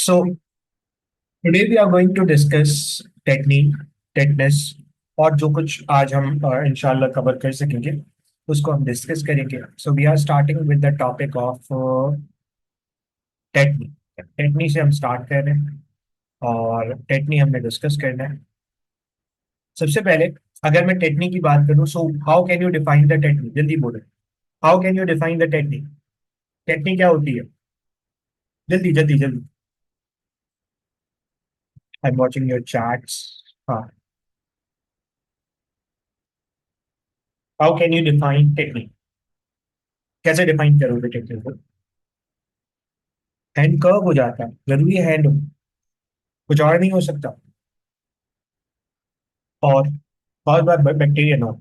So today we are going to discuss technique techniques और जो कुछ आज हम इंशाल्लाह कवर कर सकेंगे उसको हम डिस्कस करेंगे. So we are starting with the topic of technique. Technique से हम स्टार्ट कर रहे हैं और टेक्निक हमने डिस्कस करना है. सबसे पहले अगर मैं टेक्निक की बात करूं, so how can you define the technique? जल्दी बोलो. How can you define the technique? Technique क्या होती है? जल्दी जल्दी जल्दी. I am watching your chats. हाँ. How can you define technique? कैसे डिफाइन करोगे टेक्निक को? हैंड कर्व हो जाता है, जरूरी है हैंड हो, कुछ और नहीं हो सकता. और cause by bacteria? No,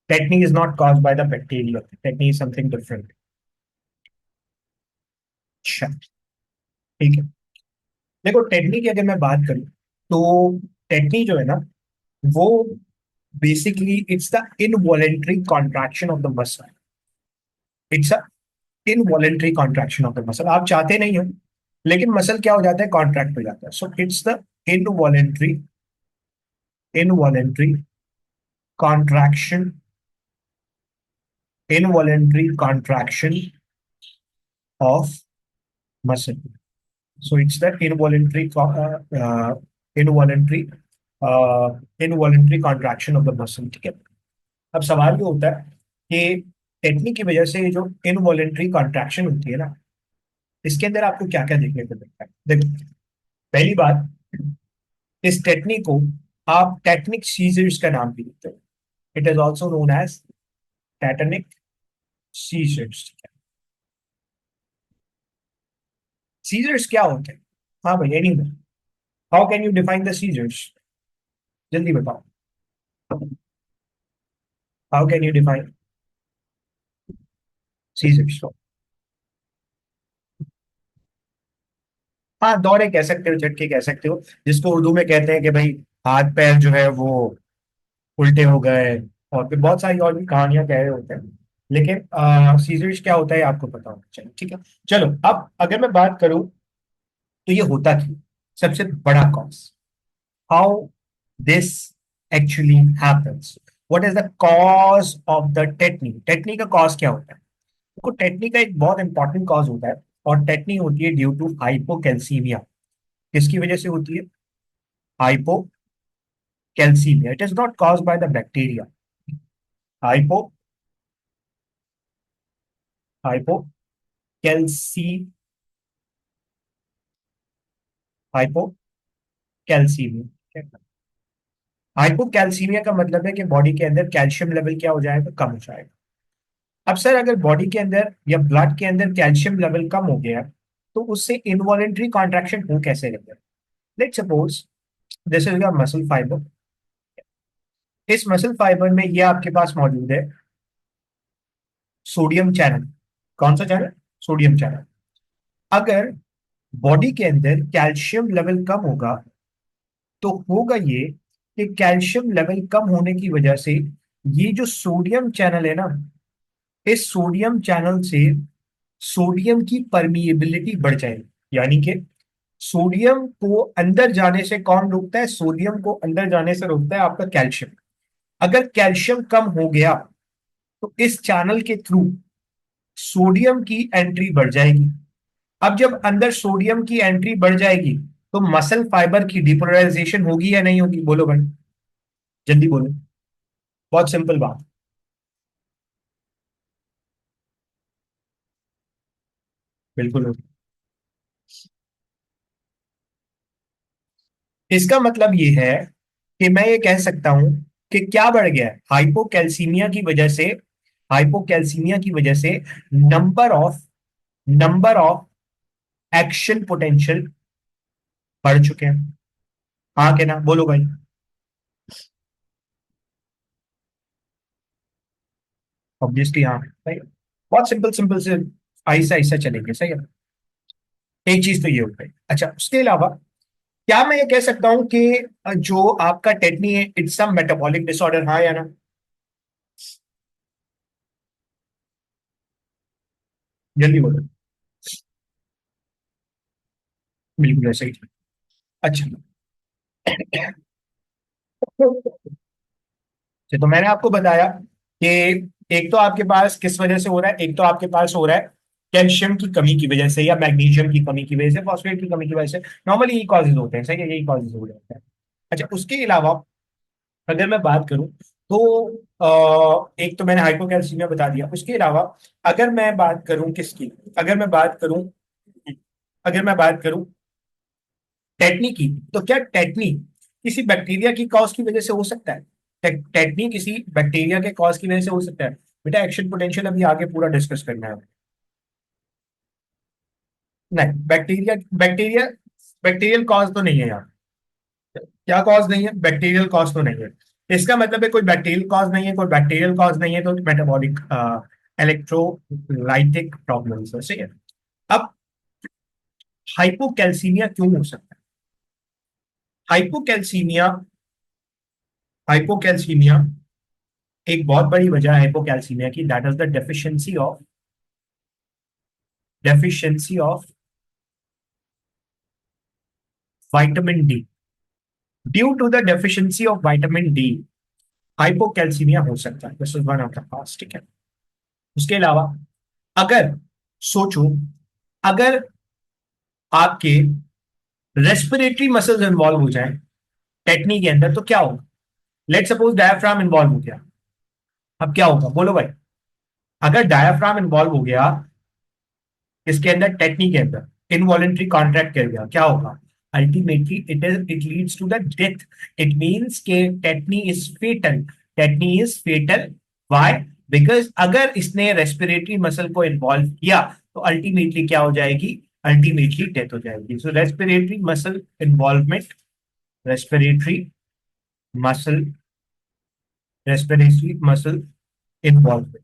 technique is not cause by the bacteria. Technique is something different. अच्छा, ठीक है. देखो, टेक्निक की अगर मैं बात करूं तो टेक्निक जो है ना, वो basically it's the involuntary contraction of the muscle. It's a involuntary contraction of the muscle. आप चाहते नहीं हो लेकिन मसल क्या हो जाता है? कॉन्ट्रैक्ट हो जाता है. So it's the involuntary involuntary contraction involuntary contraction of muscle. So it's the involuntary involuntary contraction of the muscle. ठीक है. अब सवाल ये होता है कि टेक्निक की वजह से जो इनवॉलेंट्री कॉन्ट्रैक्शन होती है ना, इसके अंदर आपको क्या क्या देखने को मिलता है? देखो, पहली बात, इस टेक्निक को आप टेक्निक सीजर्स का नाम भी देते हो. It is also known as tetanic seizures. Seizures क्या होते हैं? हाँ भाई, any. How can you define the seizures? जल्दी बताओ. How can you define seizures? हाँ, दौरे कह सकते हो, झटके कह सकते हो, जिसको उर्दू में कहते हैं कि भाई हाथ पैर जो है वो उल्टे हो गए. और फिर बहुत सारी और भी कहानियां कह रहे होते हैं. लेकिन सीजर्स क्या होता है आपको पता होना चाहिए. ठीक है. चलो, अब अगर मैं बात करूं तो ये होता क्यों? सबसे बड़ा cause, how this actually happens. What is the cause of the technique? Technique का कॉज क्या होता है? देखो, टेक्निक का एक बहुत इंपॉर्टेंट कॉज होता है और टेक्निक होती है ड्यू टू हाइपोकैल्सीमिया. किसकी वजह से होती है? Hypocalcaemia. It is not cause by the bacteria. Hypo hypocalci hypocalcaemia. Hypocalcaemia का मतलब है कि बॉडी के अंदर कैल्शियम लेवल क्या हो जाएगा? कम हो जाएगा. अब सर, अगर बॉडी के अंदर या ब्लड के अंदर कैल्शियम लेवल कम हो गया तो उससे इनवॉलेंट्री कॉन्ट्रैक्शन हो कैसे लगे? Let suppose this is your muscle fibre. इस मसल फाइबर में ये आपके पास मौजूद है सोडियम चैनल. कौन सा चैनल? Sodium channel. अगर बॉडी के अंदर कैल्शियम लेवल कम होगा तो होगा ये कि कैल्शियम लेवल कम होने की वजह से ये जो सोडियम चैनल है ना, इस सोडियम चैनल से सोडियम की परमिएबिलिटी बढ़ जाएगी. यानी कि सोडियम को अंदर जाने से कौन रोकता है? सोडियम को अंदर जाने से रोकता है आपका कैल्शियम. अगर कैल्शियम कम हो गया तो इस चैनल के थ्रू सोडियम की एंट्री बढ़ जाएगी. अब जब अंदर सोडियम की एंट्री बढ़ जाएगी तो मसल फाइबर की डिपोलराइजेशन होगी या नहीं होगी? बोलो भाई, जल्दी बोलो. बहुत सिंपल बात. बिल्कुल होगी. इसका मतलब ये है कि मैं ये कह सकता हूं कि क्या बढ़ गया है? हाइपोकैल्सीमिया की वजह से. हाइपोकैल्सीमिया की वजह से नंबर ऑफ एक्शन पोटेंशियल बढ़ चुके हैं. हाँ के ना? बोलो भाई. ऑब्वियसली हाँ. सही है. बहुत सिंपल सिंपल से ऐसा ऐसा चलेंगे. सही है. एक चीज तो ये हो गई. अच्छा, उसके अलावा क्या मैं ये कह सकता हूँ कि जो आपका टेटनी है इट्स सम मेटाबॉलिक डिसऑर्डर? हाँ या ना? जल्दी बोलो. बिल्कुल ऐसा ही था। अच्छा, तो मैंने आपको बताया कि एक तो आपके पास किस वजह से हो रहा है, एक तो आपके पास हो रहा है कैल्शियम की कमी की वजह से या मैग्नीशियम की कमी की वजह से, फॉस्फेट की कमी की वजह से। नॉर्मली यही कॉजेज होते हैं, सही है, यही कॉजेज हो जाते हैं। अच्छा, उसके अलावा अगर मैं बात करूं तो एक तो मैंने हाइपोकैल्सीमिया बता दिया। उसके अलावा अगर मैं बात करूं किसकी, अगर मैं बात करूं अगर मैं बात करूं टेटनी की, तो क्या टेटनी किसी बैक्टीरिया की कॉज की वजह से हो सकता है? टेटनी किसी बैक्टीरिया के कॉज की वजह से हो सकता है? बेटा एक्शन पोटेंशियल अभी आगे पूरा डिस्कस करना है। नहीं, बैक्टीरिया बैक्टीरिया बैक्टीरियल कॉज तो नहीं है यहाँ। क्या कॉज नहीं है? बैक्टीरियल कॉज तो नहीं है। इसका मतलब है कोई बैक्टीरियल कॉज नहीं है, कोई बैक्टीरियल कॉज नहीं है, तो मेटाबॉलिक इलेक्ट्रोलाइटिक प्रॉब्लम्स है, सही है। अब हाइपोकैल्सीमिया क्यों हो सकता है? हाइपोकैल्सीमिया हाइपोकैल्सीमिया एक बहुत बड़ी वजह है हाइपोकैल्सीमिया की, that is the deficiency of vitamin D. Due to the deficiency of vitamin D hypocalcaemia हो सकता है, this is one of the cause, ठीक है। उसके अलावा अगर सोचो, अगर आपके रेस्पिरेटरी मसल्स इन्वॉल्व हो जाए टेक्निक के अंदर, तो क्या होगा? लेट सपोज डायाफ्राम इन्वॉल्व हो गया, अब क्या होगा बोलो भाई? अगर डायाफ्राम इन्वॉल्व हो गया इसके अंदर, टेक्निक के अंदर इनवॉलेंट्री कॉन्ट्रैक्ट कर गया, क्या होगा? Ultimately it leads to the death. It means के tetany is fatal. Tetany is fatal. Why? Because अगर इसने रेस्पिरेटरी मसल को इन्वॉल्व किया तो अल्टीमेटली क्या हो जाएगी? अल्टीमेटली डेथ हो जाएगी। So respiratory muscle involvement, respiratory muscle respiratory muscle involvement,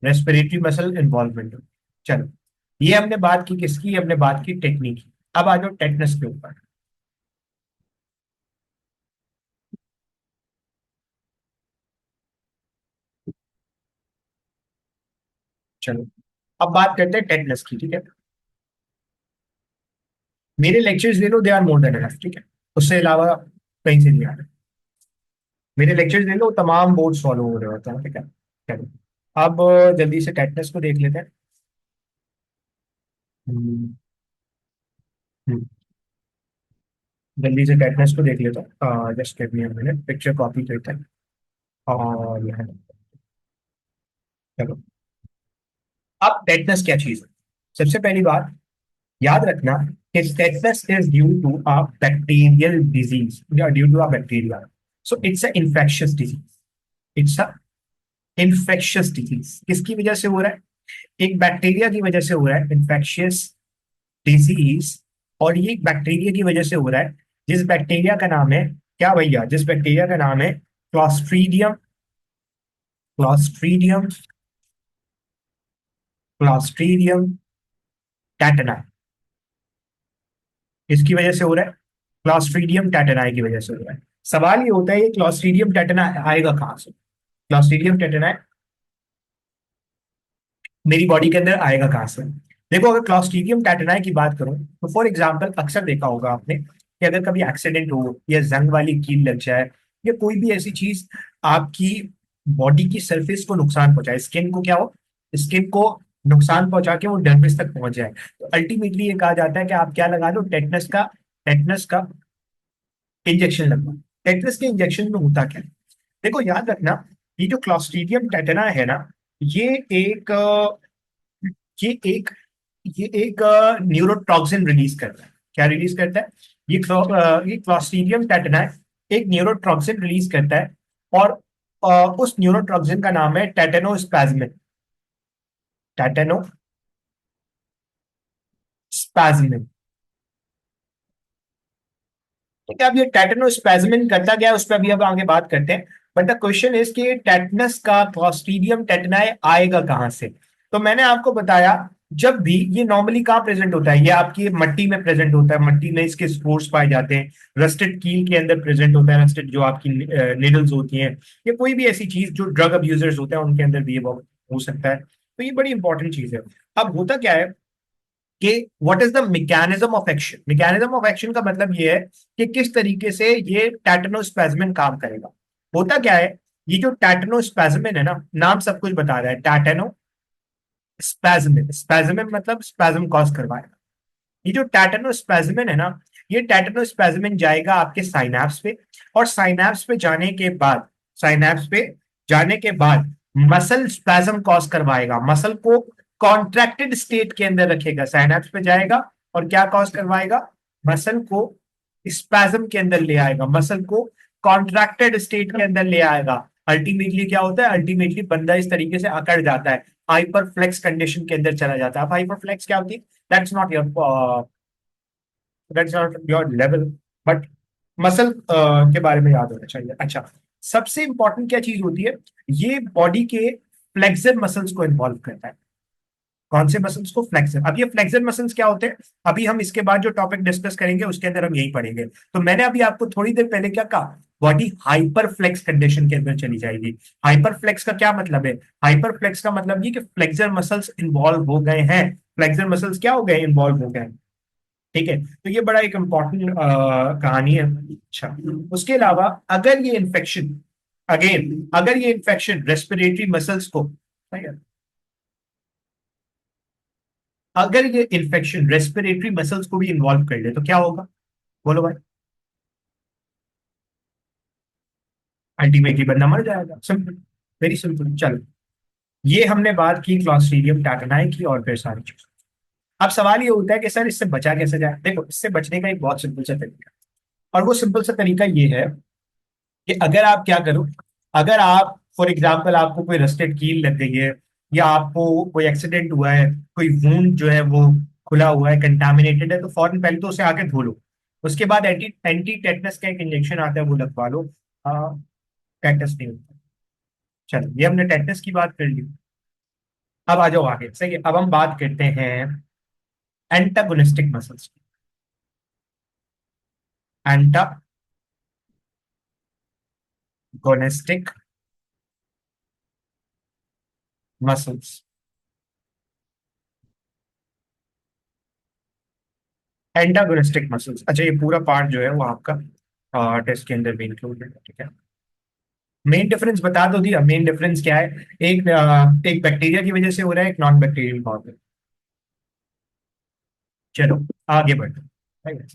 respiratory muscle involvement. चलो, ये हमने बात की किसकी? हमने बात की टेक्निक की। अब आ जाओ टेटनस के ऊपर। चलो, अब बात करते हैं टेटनस की, ठीक है। मेरे लेक्चर्स ले लो, they are more than enough, ठीक है। उससे अलावा कहीं से नहीं आ रहा। मेरे लेक्चर्स ले लो, तमाम बोर्ड फॉलो हो रहे होते हैं, ठीक है। चलो, अब जल्दी से टेटनस को देख लेते हैं। हम्म, हम्म, जल्दी से टेटनस को देख लेता हूँ। Just give me a minute, picture copy करते हैं और यह चलो। अब टेटनस क्या चीज है? सबसे पहली बात याद रखना कि tetanus is due to a bacterial disease, या due to a bacteria. So it's a infectious disease. It's a infectious disease. किसकी वजह से हो रहा है? एक बैक्टीरिया की वजह से हो रहा है infectious disease। और ये एक बैक्टीरिया की वजह से हो रहा है, जिस बैक्टीरिया का नाम है क्या भैया? जिस बैक्टीरिया का नाम है क्लॉस्ट्रीडियम, क्लॉस्ट्रीडियम क्लॉस्ट्रीडियम टैटना। इसकी वजह से हो रहा है, क्लॉस्ट्रीडियम टेटनाई की वजह से हो रहा है। सवाल ये होता है ये क्लॉस्ट्रीडियम टेटना आएगा कहाँ से? क्लॉस्ट्रीडियम टेटनाई मेरी बॉडी के अंदर आएगा कहाँ से? देखो, अगर क्लॉस्ट्रीडियम टेटनाई की बात करूं तो फॉर एग्जांपल अक्सर देखा होगा आपने कि अगर कभी एक्सीडेंट हो या जंग वाली कील लग जाए या कोई भी ऐसी चीज आपकी बॉडी की सरफेस को नुकसान पहुंचाए, स्किन को क्या हो, स्किन को नुकसान पहुंचा के वो डर्मिस तक पहुंच जाए, तो अल्टीमेटली ये कहा जाता है कि आप क्या लगा लो? टेटनस का इंजेक्शन लगवा। टेटनस के इंजेक्शन में होता क्या है? देखो याद रखना, ये जो क्लॉस्ट्रीडियम टेटना है ना, ये एक ये एक ये एक न्यूरोटॉक्सिन रिलीज करता है। क्या रिलीज करता है? ये क्लॉस्ट्रीडियम टेटना एक न्यूरोटॉक्सिन रिलीज करता है। और उस न्यूरोटॉक्सिन का नाम है टेटेनोस्पाज्मिन। टेटेनोस्पाज्मिन, ठीक है। अब ये टेटनोस्पैज्मिन करता क्या है उस पर अभी अब आगे बात करते हैं। बट द क्वेश्चन इज कि टेटनस का क्लॉस्ट्रीडियम टेटनाई आएगा कहाँ से? तो मैंने आपको बताया, जब भी ये नॉर्मली कहाँ प्रेजेंट होता है, ये आपकी मट्टी में प्रेजेंट होता है, मट्टी में इसके स्पोर्स पाए जाते हैं। रस्टेड कील के अंदर प्रेजेंट होता है, रस्टेड जो आपकी निडल्स होती हैं, या कोई भी ऐसी चीज जो ड्रग अब्यूजर्स होते हैं उनके अंदर भी ये हो सकता है। तो ये बड़ी इंपॉर्टेंट चीज है। अब होता क्या है कि what is the mechanism of action. Mechanism of action का मतलब ये है कि किस तरीके से ये टैटनोस्पैज्मिन काम करेगा। होता क्या है, ये जो टैटनोस्पैज्मिन है ना, नाम सब कुछ बता रहा है, टैटेनो स्पैज्मिन, स्पैज्मिन मतलब स्पैज्म कॉज करवाएगा। ये जो टैटेनोस्पैज्मिन है ना, ये टैटेनोस्पैज्मिन जाएगा आपके साइनैप्स पे, और साइनैप्स पे जाने के बाद, साइनैप्स पे जाने के बाद मसल स्पैज्म कॉज करवाएगा, मसल को कॉन्ट्रैक्टेड स्टेट के अंदर रखेगा, साइनैप्स पे जाएगा और क्या कॉज करवाएगा, मसल को स्पैज्म के अंदर ले आएगा, मसल को कॉन्ट्रैक्टेड स्टेट के अंदर ले आएगा। अल्टीमेटली क्या होता है, अल्टीमेटली बंदा इस तरीके से अकड़ जाता है, हाइपरफ्लेक्स कंडीशन के अंदर चला जाता है। अब हाइपरफ्लेक्स क्या होती है, that's not your that's not your level, but muscle के बारे में याद होना चाहिए। अच्छा, सबसे इंपॉर्टेंट क्या चीज होती है, ये बॉडी के फ्लेक्सर मसल्स को इन्वॉल्व करता है। कौन से मसल्स को, फ्लेक्सर। अब ये फ्लेक्सर मसल्स क्या होते हैं, अभी हम इसके बाद जो टॉपिक डिस्कस करेंगे उसके अंदर हम यही पढ़ेंगे। तो मैंने अभी आपको थोड़ी देर पहले क्या कहा, बॉडी हाइपरफ्लेक्स कंडीशन के अंदर चली जाएगी। हाइपरफ्लेक्स का क्या मतलब है, हाइपरफ्लेक्स का मतलब ये कि फ्लेक्सर मसल्स इन्वॉल्व हो गए हैं, फ्लेक्सर मसल्स क्या हो गए, इन्वॉल्व हो गए हैं। ठीक है, तो ये बड़ा एक इंपॉर्टेंट कहानी है। अच्छा, उसके अलावा अगर ये इन्फेक्शन, अगेन अगर ये इन्फेक्शन रेस्पिरेटरी मसल्स को, अगर ये इन्फेक्शन रेस्पिरेटरी मसल्स को भी इन्वॉल्व कर ले तो क्या होगा, बोलो भाई। अल्टीमेटली बंदा मर जाएगा, सिंपल, वेरी सिंपल। चलो, ये हमने बात की क्लॉस्ट्रीडियम टैटनाई की और फिर सारी चीज। अब सवाल ये होता है कि सर इससे बचा कैसे जाए। देखो, इससे बचने का एक बहुत सिंपल सा तरीका है, और वो सिंपल सा तरीका ये है कि अगर आप क्या करो, अगर आप फॉर एग्जाम्पल आपको कोई रस्टेड कील लग गई है, या आपको कोई एक्सीडेंट हुआ है, कोई वूंड जो है वो खुला हुआ है, कंटामिनेटेड है, तो फौरन पहले तो उसे आके धो लो। उसके बाद एंटी एंटी टेटनस का एक इंजेक्शन आता है, वो लगवा लो। टेटनस नहीं होता। चलो, ये हमने टेटनस की बात कर ली। अब आ जाओ आगे, सही है, अब हम बात करते हैं एंटागोनिस्टिक मसल्स की। Antagonistic muscles. एंटागोनिस्टिक मसल्स, अच्छा, ये पूरा पार्ट जो है वो आपका टेस्ट के अंदर भी इंक्लूड है, ठीक है। मेन डिफरेंस बता दो दिया, मेन डिफरेंस क्या है, एक बैक्टीरिया की वजह से हो रहा है, एक नॉन बैक्टीरियल कॉज है। चलो, आगे बढ़ते हैं, ठीक है?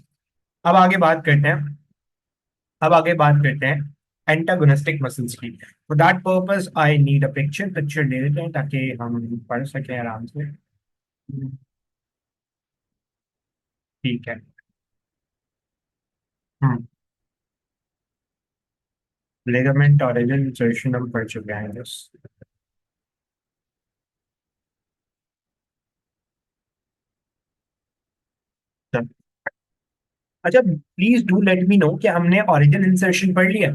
अब आगे बात करते हैं, अब आगे बात करते हैं एंटागोनिस्टिक मसल्स की। For that purpose I need a picture, picture ले लेते हैं ताकि हम पढ़ सकें आराम से। ठीक है। हम्म। लिगामेंट ऑरिजिन इंसर्शन हम पढ़ चुके हैं बस। अच्छा, please do let me know कि हमने ओरिजिन इंसर्शन पढ़ लिया,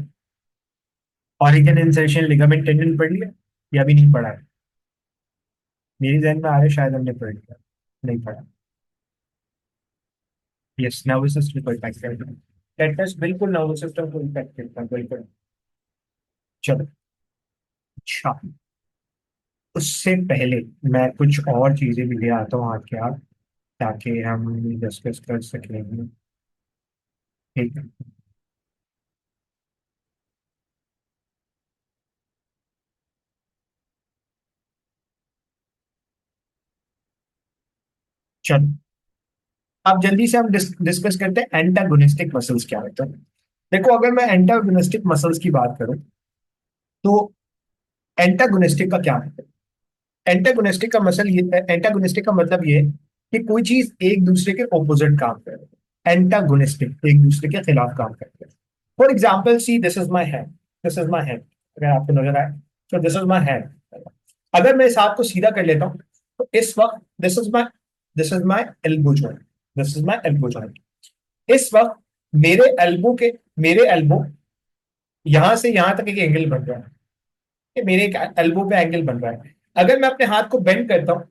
ओरिजिन इंसर्शन लिगामेंट टेंडन पढ़ लिया, या भी नहीं पढ़ा है। मेरी जहन में आ रहा है शायद हमने पढ़ लिया, नहीं पढ़ा। यस, नर्वस सिस्टम को इफेक्ट करता है, टेटनस बिल्कुल नर्वस सिस्टम को इफेक्ट करता है, बिल्कुल। चलो, अच्छा, उससे पहले मैं कुछ और चीजें भी ले आता हूँ आपके हाथ, ताकि हम डिस्कस कर सकें। ठीक है, चलो, अब जल्दी से हम डिस्कस करते हैं एंटागोनिस्टिक मसल्स क्या होता है। देखो, अगर मैं एंटागोनिस्टिक मसल्स की बात करूं, तो एंटागोनिस्टिक का क्या मतलब, एंटागोनिस्टिक का मसल ये, एंटागोनिस्टिक का मतलब ये है कि कोई चीज एक दूसरे के ऑपोजिट काम कर रही है, एंटागोनिस्टिक एक दूसरे के खिलाफ काम करते हैं। For example, C this is my hand, this is my hand, अगर आपको नजर आए तो दिस इज माई हैंड। अगर मैं इस हाथ को सीधा कर लेता हूँ, तो इस वक्त this is my elbow joint, this is my elbow joint. इस वक्त मेरे एल्बो के, मेरे एल्बो यहां से यहां तक एक एंगल बन रहा है, कि मेरे एक एल्बो पे एंगल बन रहा है। अगर मैं अपने हाथ को बेंड करता हूं,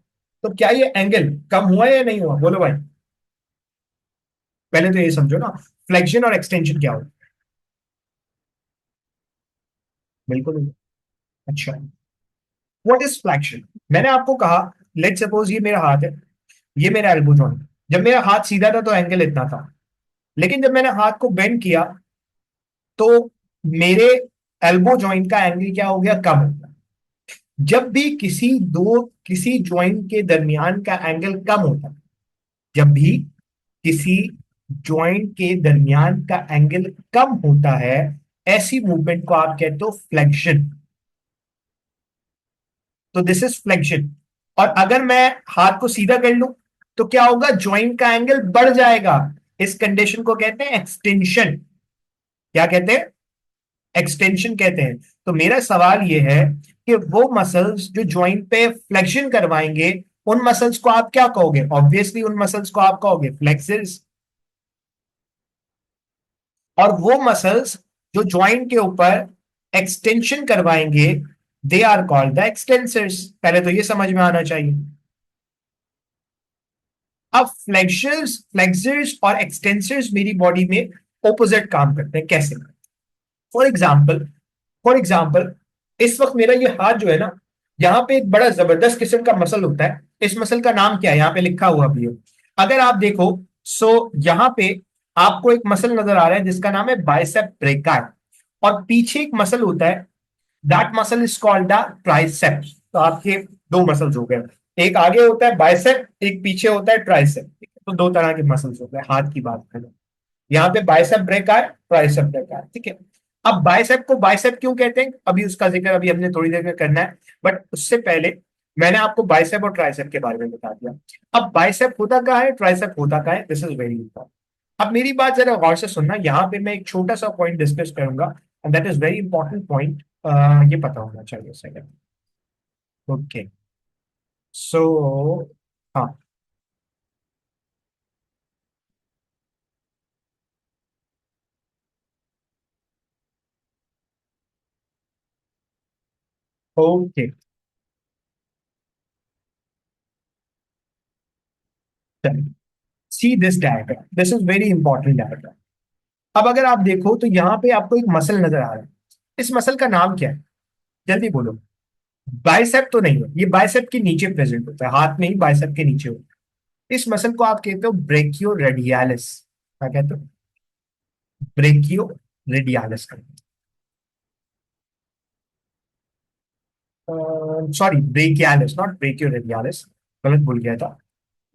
तो क्या ये एंगल कम हुआ या नहीं हुआ, बोलो भाई। पहले तो ये समझो ना, फ्लेक्शन और एक्सटेंशन क्या होता है। बिल्कुल नहीं। अच्छा, व्हाट इज फ्लेक्शन। मैंने आपको कहा, लेट सपोज ये मेरा हाथ है, ये मेरा एल्बो जॉइंट। जब मेरा हाथ सीधा था तो एंगल इतना था, लेकिन जब मैंने हाथ को बेंड किया तो मेरे एल्बो जॉइंट का एंगल क्या हो गया, कम हो गया। जब भी किसी जॉइंट के दरमियान का एंगल कम होता है, जब भी किसी जॉइंट के दरमियान का एंगल कम होता है, ऐसी मूवमेंट को आप कहते हो फ्लेक्शन। तो दिस इज फ्लेक्शन। और अगर मैं हाथ को सीधा कर लूं तो क्या होगा, जॉइंट का एंगल बढ़ जाएगा। इस कंडीशन को कहते हैं एक्सटेंशन। क्या कहते हैं, एक्सटेंशन कहते हैं। तो मेरा सवाल यह है कि वो मसल्स जो जॉइंट पे फ्लेक्शन करवाएंगे, उन मसल्स को आप क्या कहोगे, ऑब्वियसली उन मसल्स को आप कहोगे फ्लेक्सर्स। और वो मसल्स जो जॉइंट के ऊपर एक्सटेंशन करवाएंगे, they are called the extensors. पहले तो ये समझ में आना चाहिए। अब फ्लेक्सर्स फ्लेक्सर्स और एक्सटेंसर्स मेरी बॉडी में ऑपोजिट काम करते हैं। कैसे? फॉर एग्जाम्पल, फॉर एग्जाम्पल इस वक्त मेरा ये हाथ जो है ना, यहाँ पे एक बड़ा जबरदस्त किस्म का मसल होता है। इस मसल का नाम क्या है, यहाँ पे लिखा हुआ भी है। अगर आप देखो, सो यहाँ पे आपको एक मसल नजर आ रहा है जिसका नाम है बाइसेप ब्रेकर, और पीछे एक मसल होता है, that muscle is called the tricep. तो आपके दो मसल्स हो गए, एक आगे होता है बाइसेप, एक पीछे होता है ट्राइसेप। तो दो तरह के मसल्स होते हैं हाथ की बात करें। यहाँ पे बाइसेप ब्रेकर, ट्राइसेप ब्रेकर, ठीक है। अब बाइसेप को बाइसेप क्यों कहते हैं, अभी उसका जिक्र अभी हमने थोड़ी देर में करना है, बट उससे पहले मैंने आपको बाइसेप और ट्राइसेप के बारे में बता दिया। अब बाइसेप होता क्या है, ट्राइसेप होता क्या है, दिस इज वेरी इंपॉर्टेंट। अब मेरी बात जरा गौर से सुनना, यहाँ पे मैं एक छोटा सा पॉइंट डिस्कस करूंगा, and that is very important point. ये पता होना चाहिए सेकंड। ओके, सो हाँ, okay, see this diagram, this is very important diagram. अब अगर आप देखो तो यहाँ पे आपको एक मसल नजर आ रहा है। इस मसल का नाम क्या है, जल्दी बोलो। बाइसेप तो नहीं है, ये बाइसेप के नीचे प्रेजेंट होता है, हाथ में ही बाइसेप के नीचे होता है। इस मसल को आप कहते हो ब्रेकियो रेडियालिस। क्या कहते हो, brachio radialis. Sorry, brachialis, not brachio radialis, गलत बोल गया था।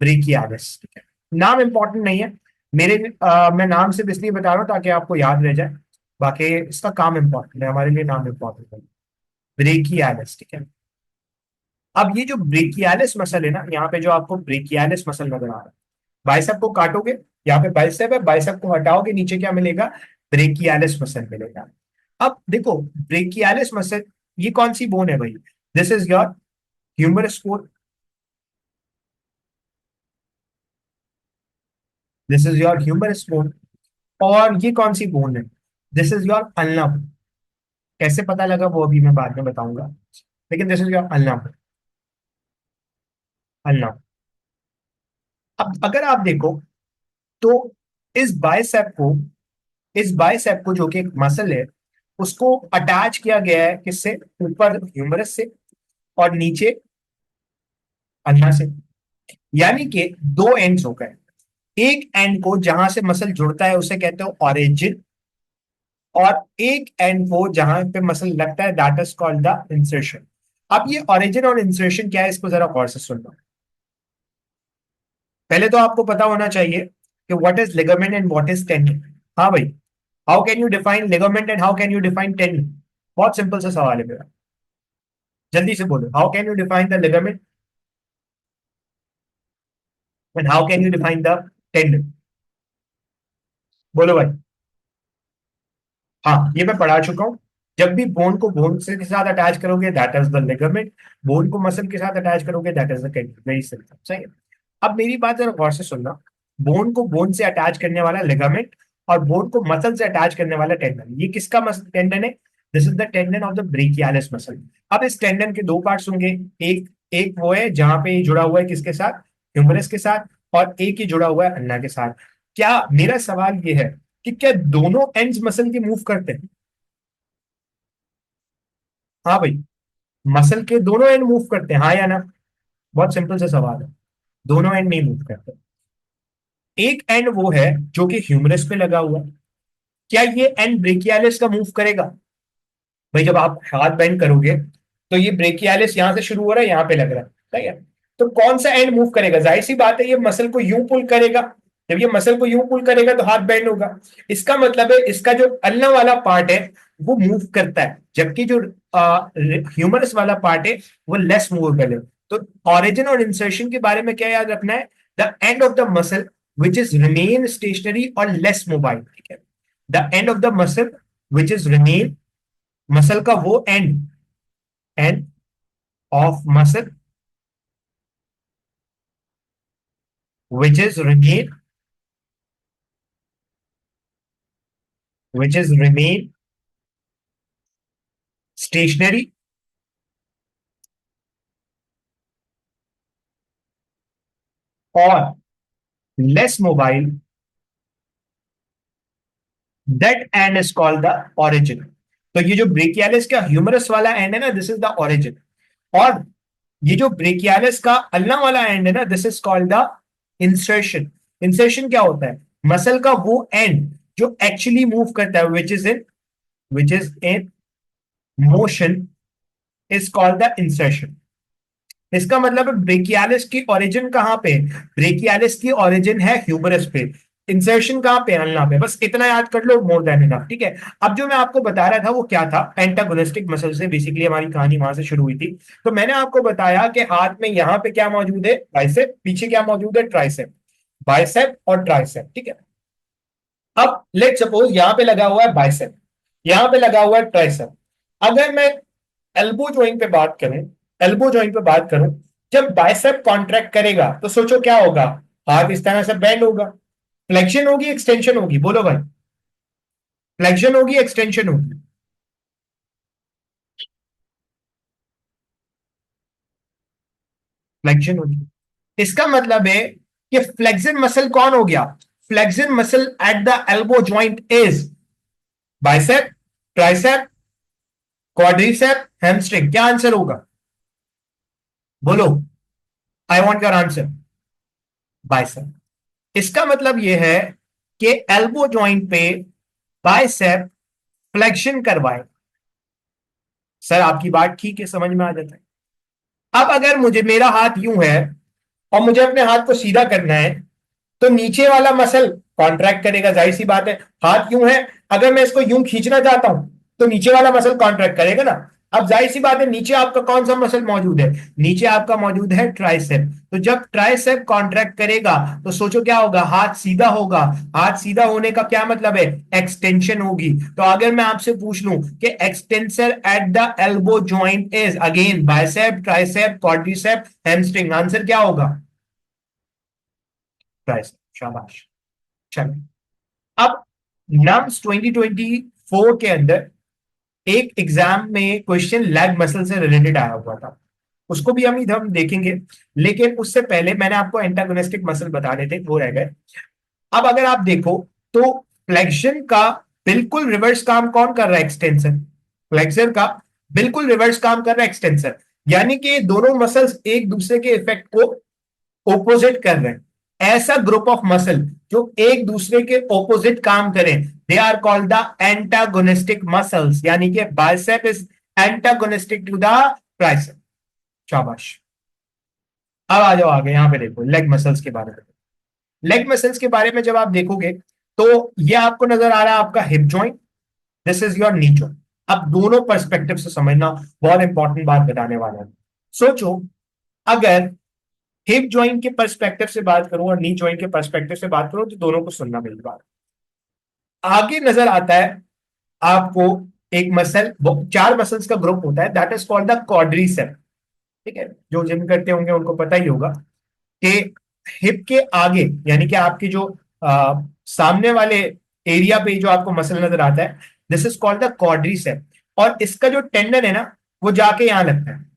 ब्रेकियालिस, ठीक है। नाम इंपॉर्टेंट नहीं है मेरे, मैं नाम सिर्फ इसलिए बता रहा हूँ ताकि आपको याद रह जाए। बाकी इसका काम इंपॉर्टेंट है, हमारे लिए नाम इंपॉर्टेंट है। ब्रेकियालिस, ठीक है। अब ये जो ब्रेकियालिस मसल है ना, यहाँ पे जो आपको ब्रेकियालिस मसल नजर आ रहा है, बाइसेप को काटोगे, यहाँ पे बाइसेप है, बाइसेप को हटाओगे, नीचे क्या मिलेगा, ब्रेकियालिस मसल मिलेगा। अब देखो, ब्रेकियालिस मसल, ये कौन सी बोन है भाई, this is your humerus bone, this is your humerus bone. और ये कौन सी बोन है, this is your ulna bone. कैसे पता लगा वो अभी मैं बाद में बताऊंगा, लेकिन this is your ulna bone, ulna. अब अगर आप देखो तो इस बाइसेप को इस बाइसेप को जो कि एक मसल है, उसको अटैच किया गया है किससे, ऊपर ह्यूमरस से और नीचे अन्ना से। यानी कि दो एंड्स हो गए। एक एंड को जहां से मसल जुड़ता है उसे कहते हो ऑरिजिन, और एक एंड को जहां पे मसल लगता है that is called the insertion. अब ये ऑरिजिन और इंसर्शन क्या है, इसको जरा गौर से सुनना। पहले तो आपको पता होना चाहिए कि what is ligament and what is tendon. हाँ भाई, how can you define ligament and how can you define tendon? बहुत सिंपल सा सवाल है मेरा, जल्दी से बोलो, how can you define the ligament and how can you define the tendon? बोलो भाई। हाँ, ये मैं पढ़ा चुका हूँ। जब भी बोन को बोन से के साथ अटैच करोगे that is the ligament, bone को मसल के साथ अटैच करोगे that is the tendon. Very simple, सही है। अब मेरी बात जरा गौर से सुनना, बोन को बोन से अटैच करने वाला लिगामेंट और बोन को मसल से अटैच करने वाला टेंडन, ये किसका टेंडन है, this is the tendon of the brachialis muscle. अब इस टेंडन के दो पार्ट्स होंगे, एक एक वो है जहां पे ये जुड़ा हुआ है किसके साथ, ह्यूमरस के साथ, और एक ही जुड़ा हुआ है अन्ना के साथ। क्या, मेरा सवाल ये है कि क्या दोनों एंड्स मसल के मूव करते हैं? हाँ भाई, मसल के दोनों एंड मूव करते हैं, हाँ या ना? बहुत सिंपल सा सवाल है। दोनों एंड नहीं मूव करते। एक एंड वो है जो कि ह्यूमरस पे लगा हुआ है। क्या ये एंड ब्रेकियालिस का मूव करेगा? भाई जब आप हाथ बेंड करोगे तो ये ब्रेकियालिस यहां से शुरू हो रहा है, यहां पे लग रहा है, ठीक है। तो कौन सा एंड मूव करेगा? जाहिर सी बात है ये मसल को यूं पुल करेगा। जब ये मसल को यूं पुल करेगा तो हाथ बेंड होगा। इसका मतलब है इसका जो अल्ना वाला पार्ट है वो मूव करता है, जबकि जो ह्यूमरस वाला पार्ट है वो लेस मूवेबल है। तो ऑरिजिन और इंसर्शन के बारे में क्या याद रखना है? The end of the muscle which is remain stationery और लेस मोबाइल, ठीक है। The end of the muscle which is remain, muscle का वो and, end of muscle which is remain, which is remain stationary or less mobile, that end is called the origin. तो ये जो brachialis का humerus वाला and है ना, this is the origin. और ये जो ब्रेकियालिस का अल्ना वाला एंड है ना, this is called the insertion. Insertion क्या होता है? मसल का वो एंड जो एक्चुअली मूव करता है, which is in motion, is called the insertion. इसका मतलब है ब्रेकियालिस की ओरिजिन कहां पे? ब्रेकियालिस की ओरिजिन है ह्यूमरस पे। इंसर्शन कहां पे? अल्ना पे। बस इतना याद कर लो, मोर देन इनफ, ठीक है। अब जो मैं आपको बता रहा था वो क्या था? एंटागोनिस्टिक मसल से बेसिकली हमारी कहानी वहां से शुरू हुई थी। तो मैंने आपको बताया कि हाथ में यहां पे क्या मौजूद है? बाइसेप। पीछे क्या मौजूद है? ट्राइसेप। बाइसेप और ट्राइसेप, ठीक है। अब लेट सपोज यहां पे लगा हुआ है बाइसेप, यहां पे लगा हुआ है ट्राइसेप। अगर मैं एल्बो जॉइंट पे बात करें, एल्बो जॉइंट पे बात करूं, जब बाइसेप कॉन्ट्रैक्ट करेगा तो सोचो क्या होगा? हाथ इस तरह से बेंड होगा। फ्लेक्शन होगी, एक्सटेंशन होगी? बोलो भाई। फ्लेक्शन होगी, एक्सटेंशन होगी? फ्लेक्शन होगी। इसका मतलब है कि फ्लेक्जन मसल कौन हो गया? Flexion muscle at the elbow joint is bicep, tricep, quadricep, hamstring. क्या आंसर होगा? बोलो। I want your answer. Bicep. इसका मतलब यह है कि एल्बो जॉइंट पे बाइसेप फ्लेक्शन करवाए। सर आपकी बात ठीक है, समझ में आ जाता है। अब अगर मुझे, मेरा हाथ यूं है और मुझे अपने हाथ को सीधा करना है, तो नीचे वाला मसल कॉन्ट्रैक्ट करेगा, जाहिर सी बात है। हाथ यूं है, अगर मैं इसको यूं खींचना चाहता हूं तो नीचे वाला मसल कॉन्ट्रैक्ट करेगा ना। अब जाहिर सी बात है, नीचे आपका कौन सा मसल मौजूद है? नीचे आपका मौजूद है ट्राइसेप। तो जब ट्राइसेप कॉन्ट्रैक्ट करेगा तो सोचो क्या होगा? हाथ सीधा होगा। हाथ सीधा होने का क्या मतलब है? एक्सटेंशन होगी। तो अगर मैं आपसे पूछ लूं कि extensor at the elbow joint is, again bicep, tricep, quadricep, hamstring, answer क्या होगा? ट्राइसेप। शाबाश। चलो। अब नम्स 2024 के अंदर एक एग्जाम में क्वेश्चन लैग मसल से रिलेटेड आया हुआ था, उसको भी हम देखेंगे। लेकिन उससे पहले मैंने आपको एंटागोनिस्टिक मसल बताने थे, वो रह गए। अब अगर आप देखो तो फ्लेक्शन का बिल्कुल रिवर्स काम कौन कर रहा है? एक्सटेंशन। फ्लेक्सर का बिल्कुल रिवर्स काम कर रहा है एक्सटेंसर। यानी कि दोनों मसल्स एक दूसरे के इफेक्ट को ओपोजिट कर रहे हैं। ऐसा ग्रुप ऑफ मसल जो एक दूसरे के ओपोजिट काम करें, they are called the antagonistic muscles. यानी कि bicep is antagonistic to the tricep. शाबाश। अब आ जाओ आगे, यहां पे देखो लेग मसल्स के बारे में। लेग मसल्स के बारे में जब आप देखोगे तो ये आपको नजर आ रहा है आपका hip joint, this is your knee joint. अब दोनों पर्सपेक्टिव से समझना, बहुत इंपॉर्टेंट बात बताने वाला है। सोचो, अगर हिप जॉइंट के पर्सपेक्टिव से बात करूं और नी जॉइंट के पर्सपेक्टिव से बात करूं, तो दोनों को सुनना मेरी बात। आगे नजर आता है आपको एक मसल, चार मसल्स का ग्रुप होता है, that is called the quadricep. ठीक है, जो जिम करते होंगे उनको पता ही होगा कि हिप के आगे, यानी कि आपके जो सामने वाले एरिया पे जो आपको मसल नजर आता है, this is called the quadricep. और इसका जो टेंडन है ना, वो जाके यहां लगता है।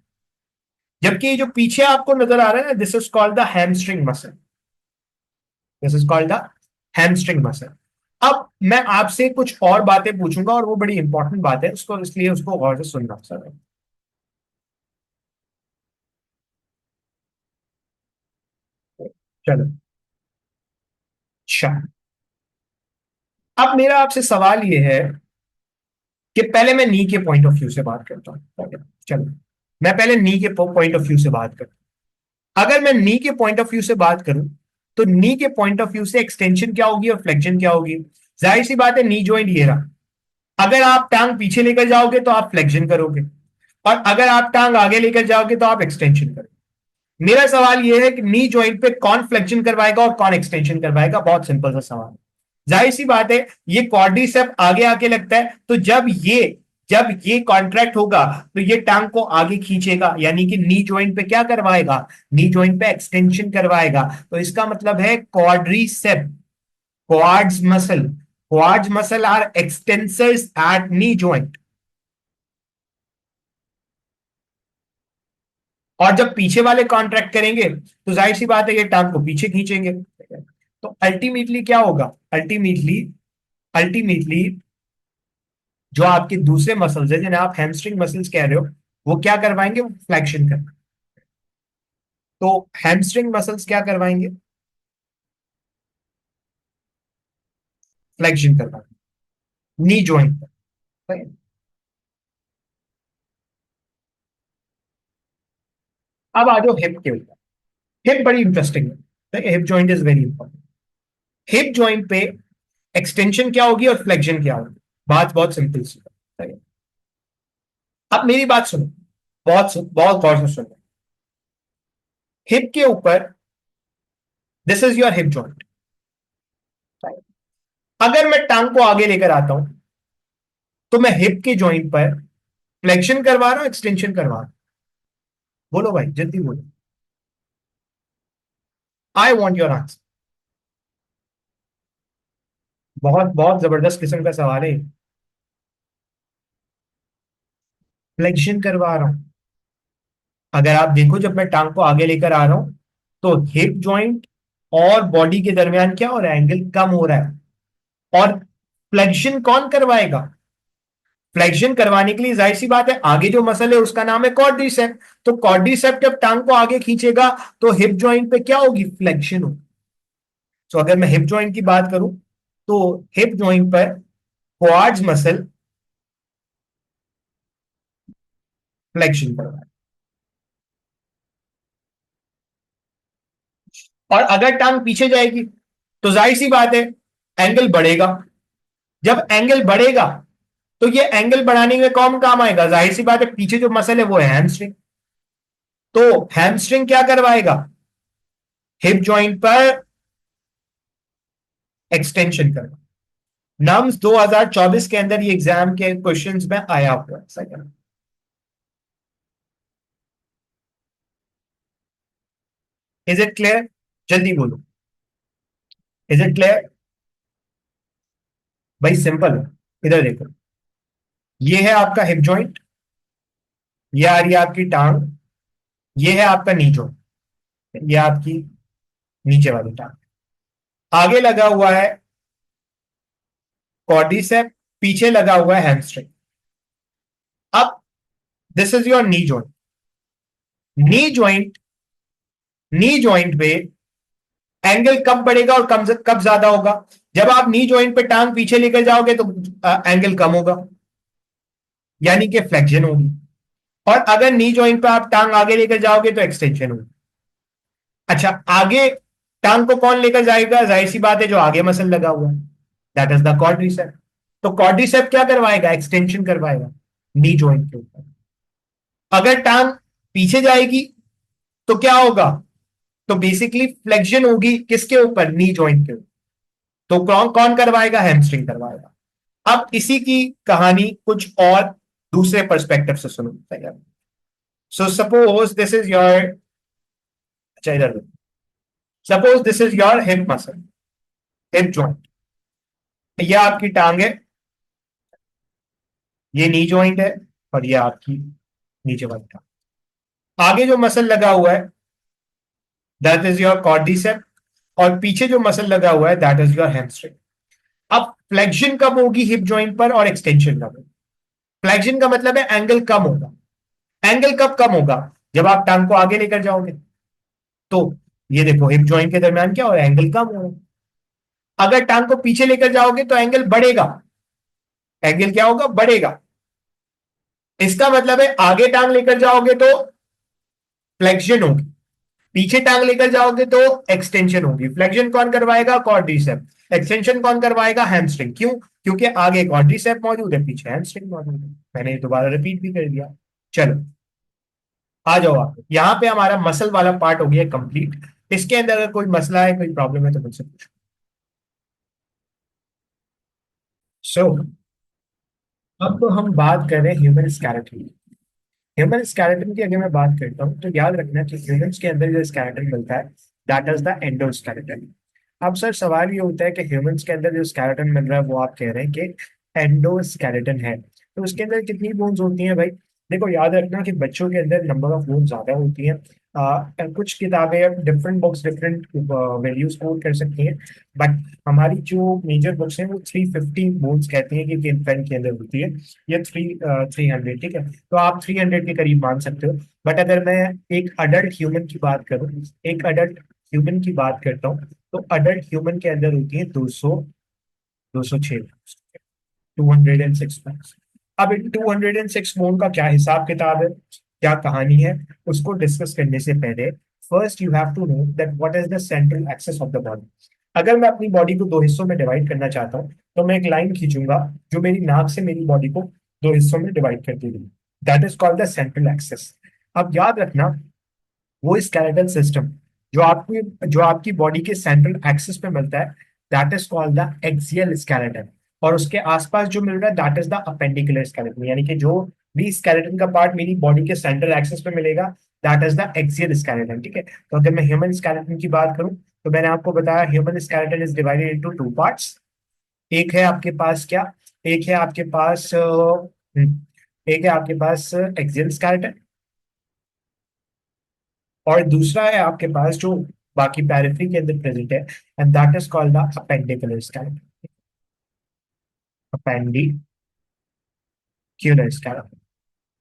जबकि ये जो पीछे आपको नजर आ रहा है ना, this is called the hamstring muscle. This is called the hamstring muscle. अब मैं आपसे कुछ और बातें पूछूंगा और वो बड़ी इंपॉर्टेंट बात है, उसको इसलिए उसको गौर से सुनना सर। चलो, अच्छा, अब मेरा आपसे सवाल ये है कि पहले मैं नी के पॉइंट ऑफ व्यू से बात करता हूँ। चलो, मैं पहले नी के पॉइंट ऑफ व्यू से बात करता हूँ। अगर मैं नी के पॉइंट ऑफ व्यू से बात करूं, तो नी के पॉइंट ऑफ व्यू से एक्सटेंशन क्या होगी और फ्लेक्शन क्या होगी? जाहिर सी बात है, नी जॉइंट ये रहा। अगर आप टांग पीछे लेकर जाओगे तो आप फ्लेक्शन करोगे, और अगर आप टांग आगे लेकर जाओगे तो आप एक्सटेंशन करोगे। मेरा सवाल यह है कि नी जॉइंट पे कौन फ्लेक्शन करवाएगा और कौन एक्सटेंशन करवाएगा? बहुत सिंपल सा सवाल है। जाहिर सी बात है, ये क्वाड्रिसेप आगे आके लगता है, तो जब ये कॉन्ट्रैक्ट होगा तो ये टांग को आगे खींचेगा, यानी कि नी जॉइंट पे क्या करवाएगा? नी जॉइंट पे एक्सटेंशन करवाएगा। तो इसका मतलब है quadricep, quads muscle, quads muscle are extensors at knee joint. और जब पीछे वाले कॉन्ट्रैक्ट करेंगे तो जाहिर सी बात है, ये टांग को पीछे खींचेंगे। तो अल्टीमेटली क्या होगा? अल्टीमेटली अल्टीमेटली जो आपके दूसरे मसल्स है, जिन्हें आप हैमस्ट्रिंग मसल्स कह रहे हो, वो क्या करवाएंगे? वो फ्लेक्शन कर। तो हैमस्ट्रिंग मसल्स क्या करवाएंगे? फ्लेक्शन करवाएंगे नी जॉइंट पर। अब आ जाओ हिप के ऊपर। हिप बड़ी इंटरेस्टिंग है, ठीक है? Hip joint is very important. Hip joint पे एक्सटेंशन क्या होगी और फ्लेक्शन क्या होगी? बात बहुत सिंपल सी है। अब मेरी बात सुनो, बहुत गौर से सुनो। हिप के ऊपर, this is your hip joint. अगर मैं टांग को आगे लेकर आता हूं, तो मैं हिप के जॉइंट पर फ्लेक्शन करवा रहा हूं, एक्सटेंशन करवा रहा हूं? बोलो भाई, जल्दी बोलो। I want your answer. बहुत बहुत जबरदस्त किस्म का सवाल है। फ्लेक्शन करवा रहा हूं। अगर आप देखो, जब मैं टांग को आगे लेकर आ रहा हूं, तो हिप जॉइंट और बॉडी के दरमियान क्या हो रहा है? एंगल कम हो रहा है। और फ्लेक्शन कौन करवाएगा? फ्लेक्शन करवाने के लिए जाहिर सी बात है, आगे जो मसल है उसका नाम है क्वाड्रिसेप। तो क्वाड्रिसेप जब टांग को आगे खींचेगा, तो हिप जॉइंट पे क्या होगी? फ्लेक्शन होगी। तो अगर मैं हिप जॉइंट की बात करूं, तो हिप जॉइंट पर क्वाड्स मसल फ्लेक्शन करवाए। और अगर टांग पीछे जाएगी, तो जाहिर सी बात है, एंगल बढ़ेगा। जब एंगल बढ़ेगा, तो ये एंगल बढ़ाने में कौन काम आएगा? जाहिर सी बात है, पीछे जो मसल है वो है हैमस्ट्रिंग। तो हैमस्ट्रिंग क्या करवाएगा? हिप जॉइंट पर एक्सटेंशन करवा। नम्स 2024 के अंदर ये एग्जाम के क्वेश्चंस में आया हुआ है। Is it clear? जल्दी बोलो, इज इट क्लियर? भाई सिंपल है। इधर देखो, ये है आपका हिप जॉइंट, ये आ रही है आपकी टांग, ये है आपका नी जॉइंट, ये आपकी नीचे वाली टांग। आगे लगा हुआ है क्वाड्रिसेप, पीछे लगा हुआ है हैमस्ट्रिंग। अब this is your knee joint. Knee joint knee joint पे एंगल कब बढ़ेगा और कब ज्यादा होगा? जब आप नी जॉइंट पे टांग पीछे लेकर जाओगे तो एंगल कम होगा, यानी कि फ्लेक्शन होगी। और अगर नी जॉइंट पे आप टांग आगे लेकर जाओगे तो एक्सटेंशन होगी। अच्छा, आगे टांग को कौन लेकर जाएगा? जाहिर सी बात है, जो आगे मसल लगा हुआ है, दैट इज द क्वाड्रिसेप। तो क्वाड्रिसेप क्या करवाएगा? एक्सटेंशन करवाएगा नी जॉइंट के ऊपर। अगर टांग पीछे जाएगी तो क्या होगा? तो बेसिकली फ्लेक्शन होगी किसके ऊपर? नी जॉइंट के ऊपर। तो कौन कौन करवाएगा? हैमस्ट्रिंग करवाएगा। अब इसी की कहानी कुछ और दूसरे पर्सपेक्टिव से सुनो। So suppose this is your, अच्छा इधर, suppose this is your hip muscle, hip joint. ये आपकी टांग है, ये नी जॉइंट है, और ये आपकी नीचे वाली टांग। आगे जो मसल लगा हुआ है, दैट इज योर क्वाड्रिसेप, और पीछे जो मसल लगा हुआ है, दैट इज योर हैमस्ट्रिंग। अब फ्लेक्शन कब होगी हिप जॉइंट पर और एक्सटेंशन कब होगी? फ्लेक्शन का मतलब है एंगल कम होगा। एंगल कब कम होगा? जब आप टांग को आगे लेकर जाओगे। तो ये देखो हिप जॉइंट के दरमियान क्या हो रहा है, एंगल कम हो रहा है। अगर टांग को पीछे लेकर जाओगे तो एंगल बढ़ेगा, एंगल क्या होगा, बढ़ेगा। इसका मतलब है आगे टांग लेकर जाओगे तो फ्लेक्शन होगी, पीछे टांग लेकर जाओगे तो एक्सटेंशन होगी। फ्लेक्शन कौन करवाएगा, क्वाड्रिसेप। एक्सटेंशन कौन करवाएगा, हैमस्ट्रिंग। क्यों, क्योंकि आगे क्वाड्रिसेप मौजूद है, पीछे हैमस्ट्रिंग मौजूद है। मैंने दोबारा रिपीट भी कर दिया। चलो आ जाओ आप, यहाँ पे हमारा मसल वाला पार्ट हो गया कंप्लीट। इसके अंदर अगर कोई मसला है, कोई प्रॉब्लम है तो मुझसे पूछो। सो अब तो हम बात कर रहे हैं ह्यूमन स्केलेटन। ह्यूमन स्केलेटन की अगर मैं बात करता हूँ तो याद रखना कि ह्यूमंस के अंदर जो स्केलेटन मिलता है, दैट इज द एंडोस्केलेटन। अब सर सवाल ये होता है कि ह्यूमंस के अंदर जो स्केलेटन मिल रहा है वो आप कह रहे हैं कि एंडोस्केलेटन है, तो उसके अंदर कितनी बोन्स होती हैं भाई। देखो याद रखना कि बच्चों के अंदर नंबर ऑफ बोन्स ज्यादा होती हैं। कुछ किताबें different books different values quote कर सकती हैं, बट हमारी जो मेजर बुक्स हैं वो 350 बोन्स कहती हैं कि इन्फेंट के अंदर होती है, या 300, ठीक है। तो आप 300 के करीब मान सकते हो। बट अगर मैं एक अडल्ट ह्यूमन की बात करूं, एक अडल्ट ह्यूमन की बात करता हूँ, तो अडल्ट ह्यूमन के अंदर होती है 206, 206 बोन्स। अब इन 206 बोन का क्या हिसाब किताब है, क्या कहानी है, उसको डिस्कस करने से पहले first you have to know that what is the central axis of the body. अगर मैं अपनी बॉडी को दो हिस्सों में डिवाइड करना चाहता हूँ तो मैं एक लाइन खींचूंगा जो मेरी नाक से मेरी बॉडी को दो हिस्सों में डिवाइड कर देगी, that is called the central access. अब याद रखना वो स्केलेटल सिस्टम जो आपकी बॉडी के सेंट्रल एक्सिस पे मिलता है, that is called the axial skeleton. और उसके आसपास जो मिल रहा है that is the appendicular skeleton, यानी कि जो भी स्केलेटन का पार्ट मेरी बॉडी के सेंट्रल एक्सिस पे मिलेगा, that is the axial skeleton, ठीक है। तो अगर मैं ह्यूमन स्केलेटन की बात करूं तो मैंने आपको बताया human skeleton is divided into two parts. एक है आपके पास क्या, एक है आपके पास एक है आपके पास एक्सियल स्केलेटन, और दूसरा है आपके पास जो बाकी पैरिफेरी के अंदर प्रेजेंट है, and that is called the appendicular skeleton. Appendicular skeleton.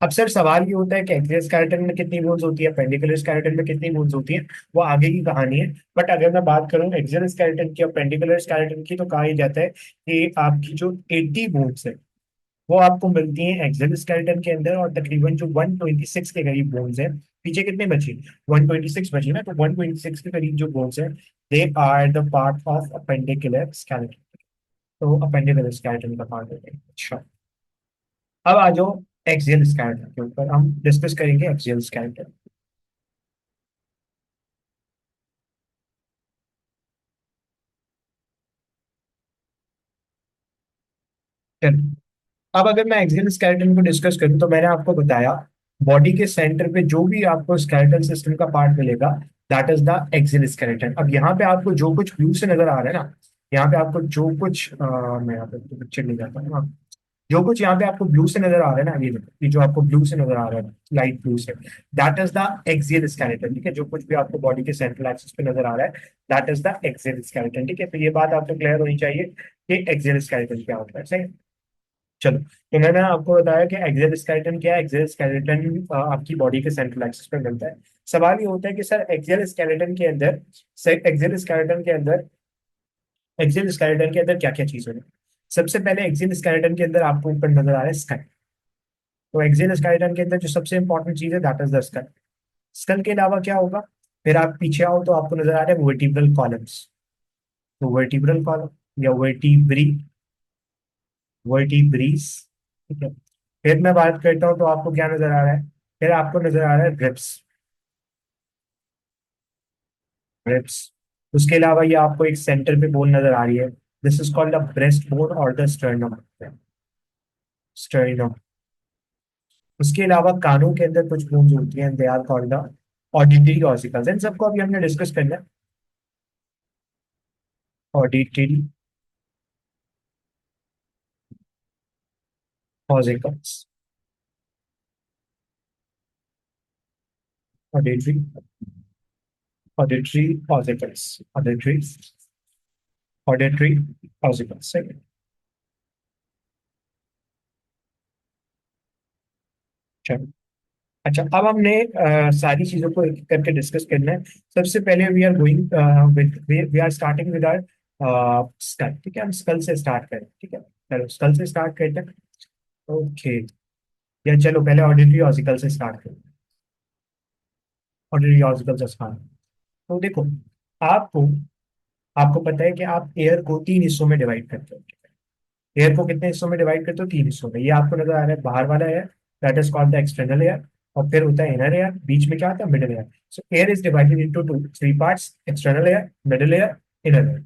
अब सर सवाल ये होता है कि एक्सियल स्केलेटन में कितनी बोन्स होती है, पेंडिकुलर स्केलेटन में कितनी बोन्स होती है, वो आगे की कहानी है। बट अगर मैं बात करूं एक्सियल स्केलेटन की और पेंडिकुलर स्केलेटन की, तो कहा ही जाता है कि आपकी जो 80 बोन्स है वो आपको मिलती हैं एक्सियल स्केलेटन के अंदर, और तकरीबन जो 126 के करीब बोन्स हैं, पीछे कितने बची, 126 बची ना, तो 126 के करीब जो बोन्स हैं, they are the part of appendicular skeleton. तो अपेंडिकुलर स्केलेटन का पार्ट है। अच्छा, अब आ जाओ एक्सियल स्केलेटन के ऊपर, हम डिस्कस करेंगे एक्सियल स्केलेटन। चलो, अब अगर मैं एक्सियल स्केलेटन को डिस्कस करूं तो मैंने आपको बताया बॉडी के सेंटर पे जो भी आपको स्केलेटल सिस्टम का पार्ट मिलेगा, that is the axial skeleton. अब यहाँ पे आपको जो कुछ व्यू से नजर आ रहा है ना, यहाँ पे आपको जो कुछ मैं यहाँ पे पिक्चर ले जाता हूँ, हाँ। जो कुछ यहाँ पे आपको ब्लू से नजर आ रहा है ना, ये देखो, ये जो आपको ब्लू से नजर आ रहा है, लाइट ब्लू से, that is the axial skeleton, ठीक है। जो कुछ भी आपको बॉडी के सेंट्रल एक्सिस पे नजर आ रहा है, that is the axial skeleton, ठीक है। तो ये बात आपको क्लियर होनी चाहिए कि एक्सियल स्केलेटन क्या होता है, सही है? चलो, तो मैंने आपको बताया कि एक्सियल स्केलेटन क्या है। एक्सियल स्केलेटन आपकी बॉडी के सेंट्रल एक्सिस पे मिलता है। सवाल ये होता है कि सर एक्सियल स्केलेटन के अंदर एक्सियल स्केलेटन के अंदर क्या क्या चीज होगी। सबसे पहले एक्सियल स्केलेटन के अंदर आपको ऊपर नजर आ रहा है स्कल। तो एक्सियल स्केलेटन के अंदर जो सबसे इंपॉर्टेंट चीज है that is the skull. Skull के अलावा क्या होगा, फिर आप पीछे आओ तो आपको नजर आ रहा है वर्टिब्रल कॉलम्स। तो वर्टिब्रल कॉलम या वर्टिब्रीज, ठीक है। फिर मैं बात करता हूँ तो आपको क्या नजर आ रहा है, फिर आपको नजर आ रहा है रिब्स। रिब्स, उसके अलावा ये आपको एक सेंटर पे बोन नजर आ रही है, this is called the breast bone और द स्टर्नम। स्टर्नम, उसके अलावा कानों के अंदर कुछ बोन्स होती हैं, they are called the auditory ossicles. इन सबको अभी हमने डिस्कस करना है। Auditory ossicles, auditory auditory ossicles, auditory ossicles, सही है। चलो, अच्छा, अब हमने सारी चीजों को एक एक करके डिस्कस करना है। सबसे पहले we are going we are starting with our skull. ठीक है, हम स्कल से स्टार्ट करें। ठीक है, चलो स्कल से स्टार्ट करते हैं। ओके, या चलो पहले ऑडिटरी ऑसिकल से स्टार्ट करें। ऑडिटरी ऑसिकल से स्टार्ट। तो देखो, आपको आपको पता है कि आप एयर को तीन हिस्सों में डिवाइड करते हो। एयर को कितने हिस्सों में डिवाइड करते हो? तीन हिस्सों में। ये आपको नजर आ रहा है बाहर वाला air, that is called the external air. और फिर होता है इनर एयर, बीच में क्या आता है? Middle air. So air is divided into to three parts: external air, middle air, inner air.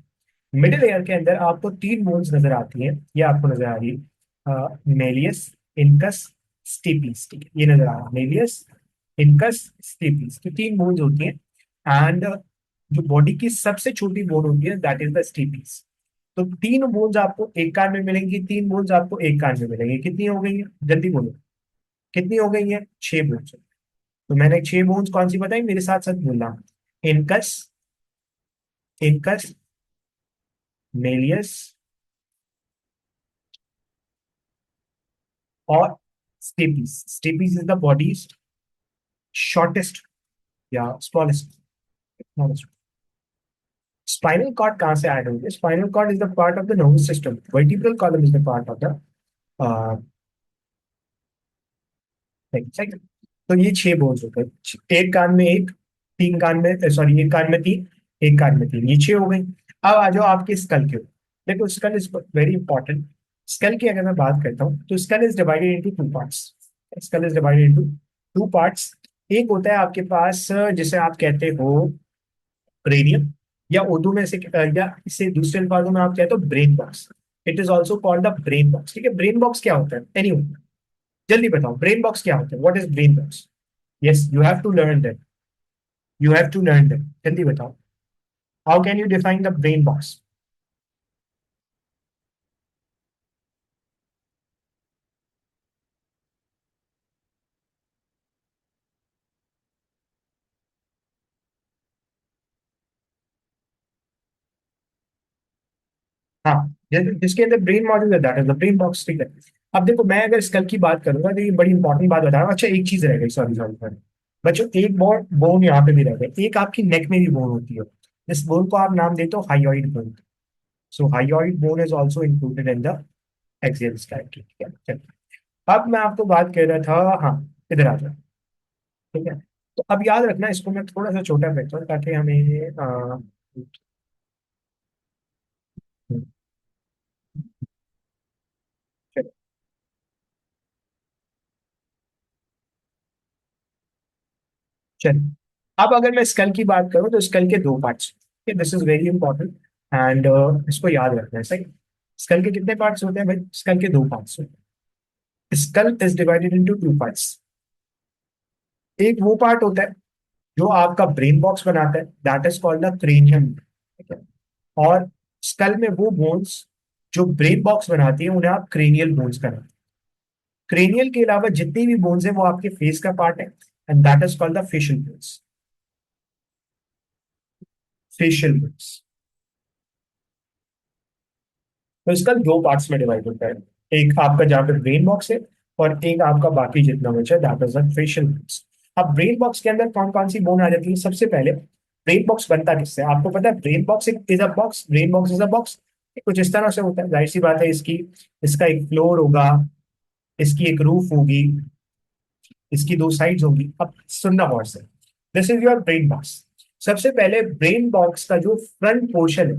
Middle air के अंदर आपको तीन बोन्स नजर आती हैं। ये आपको नजर आ रही है मेलियस, इनकस, स्टीपीज। ठीक है, ये नजर आ रहा है मेलियस, इनकस, स्टीपीज, तो तीन बोन्स होती हैं। एंड जो बॉडी की सबसे छोटी बोन होती है दैट इज द स्टीपीज। तो तीन बोन्स आपको एक कान में मिलेंगी, तीन बोन्स आपको एक कान में मिलेंगी। कितनी हो गई है? जल्दी बोलो, कितनी हो गई है? छह बोन्स। तो मैंने छह बोन्स कौन सी बताई? मेरे साथ साथ बोलना: इनकस, इनकस, मेलियस और stapes. Stapes is the body's shortest या स्मॉलेस्ट। स्पाइनल कॉर्ड कहाँ से ऐड होंगे? Spinal cord is the part of the nervous system. Vertebral column is the part of the सही। तो ये छह बोन्स होते हैं, एक कान में एक, तीन कान में, सॉरी, एक कान में तीन, एक कान में तीन, ये छह हो गई। अब आ जाओ आपके स्कल के ऊपर। देखो, skull is very important. Skull की अगर मैं बात करता हूँ तो skull is divided into two parts. Skull is divided into two parts. एक होता है आपके पास जिसे आप कहते हो क्रेनियम, या उर्दू में से या इसे दूसरे अल्फाजों में आप कहते हो brain box. It is also called the brain box. ठीक है, ब्रेन बॉक्स क्या होता है? एनी, जल्दी बताओ, ब्रेन बॉक्स क्या होता है? What is brain box? Yes, you have to learn that. You have to learn that, जल्दी बताओ। How can you define the brain box? हाँ, जिसके अंदर ब्रेन मौजूद है that is the brain box. ठीक है, अब देखो, मैं अगर स्कल की बात करूंगा तो ये बड़ी इंपॉर्टेंट बात बता रहा हूँ। अच्छा, एक चीज रह गई, सॉरी सॉरी सॉरी बच्चों, एक बोन बोन यहाँ पे भी रह गई। एक आपकी नेक में भी बोन होती है। इस बोन को आप नाम देते हो hyoid bone. So hyoid bone is also included in the axial sky. ठीक है, चलिए। अब मैं आपको बात कर रहा था, हाँ, इधर आ जाओ। ठीक है, तो अब याद रखना, इसको मैं थोड़ा सा छोटा करता हूँ ताकि हमें चलो, चलिए। अब अगर मैं स्कल की बात करूँ तो स्कल के दो parts. This is very important and इसको याद रखना है, सही। स्कल के कितने पार्ट्स होते हैं भाई? स्कल के दो पार्ट्स होते हैं। School is divided into two parts. एक वो पार्ट होता है जो आपका ब्रेन बॉक्स बनाता है, that is called the cranium. ठीक है, और स्कल में वो बोन्स जो ब्रेन बॉक्स बनाती है उन्हें आप क्रेनियल बोन्स कहते हैं। क्रेनियल के अलावा जितनी भी बोन्स है वो आपके फेस का पार्ट है, and that is called the facial bones. Facial bones. तो इसका दो पार्ट्स में डिवाइड होता है। एक आपका जहाँ पे ब्रेन बॉक्स है, और एक आपका बाकी जितना बचा है that is the facial bones. अब ब्रेन बॉक्स के अंदर कौन कौन सी बोन आ जाती है? सबसे पहले, ब्रेन बॉक्स बनता किससे? आपको पता है, brain box is a box, brain box is a box. कुछ इस तरह से होता है, जाहिर सी बात है, इसकी इसका एक फ्लोर होगा, इसकी एक रूफ होगी, इसकी दो साइड्स होंगी। अब सुनना गौर से, this is your brain box. सबसे पहले ब्रेन बॉक्स का जो फ्रंट पोर्शन है,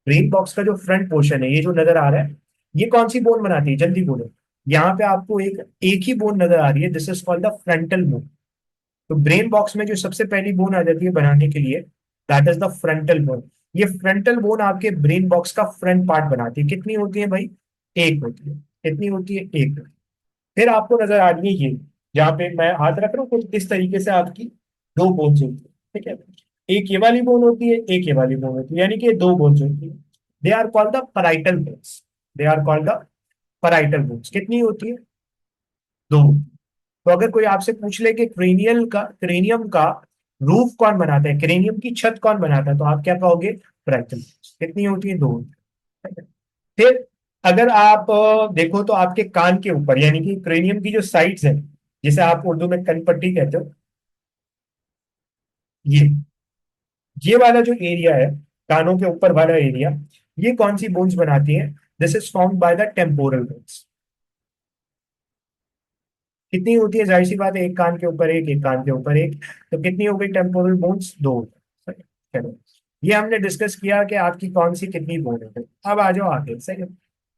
ब्रेन बॉक्स का जो फ्रंट पोर्शन है, ये जो नजर आ रहा है, ये कौन सी बोन बनाती है? जल्दी बोलो। यहाँ पे आपको एक एक ही बोन नजर आ रही है, this is called the frontal bone. तो ब्रेन बॉक्स में जो सबसे पहली बोन आ जाती है बनाने के लिए, that is the frontal bone. ये फ्रंटल बोन आपके ब्रेन बॉक्स का फ्रंट पार्ट बनाती है। कितनी होती है भाई? एक होती है। कितनी होती है? एक। फिर आपको नजर आ रही है ये, जहाँ पे मैं हाथ रख रहा हूँ, कुछ इस तरीके से आपकी दो बोन्स होती है। ठीक है, एक ये वाली बोन होती है, एक ये वाली बोन होती है, यानी कि दो बोन्स होती है। They are called the parietal bones. They are called the parietal bones. कितनी होती है? दो। तो अगर कोई आपसे पूछ ले कि क्रेनियम का रूफ कौन बनाता है, क्रेनियम की छत कौन बनाता है, तो आप क्या कहोगे? Parietal bones. कितनी होती है? दो। फिर अगर आप देखो तो आपके कान के ऊपर, यानी कि क्रेनियम की जो साइड्स है, जिसे आप उर्दू में कनपट्टी कहते हो, ये वाला जो एरिया है, कानों के ऊपर वाला एरिया, ये कौन सी बोन्स बनाती है? This is formed by the temporal bones. कितनी होती है? जाहिर सी बात है, एक कान के ऊपर एक कान के ऊपर एक, तो कितनी हो गई टेम्पोरल बोन्स? दो। सही। चलो, ये हमने डिस्कस किया कि आपकी कौन सी कितनी बोन है। अब आ जाओ आगे। सही है।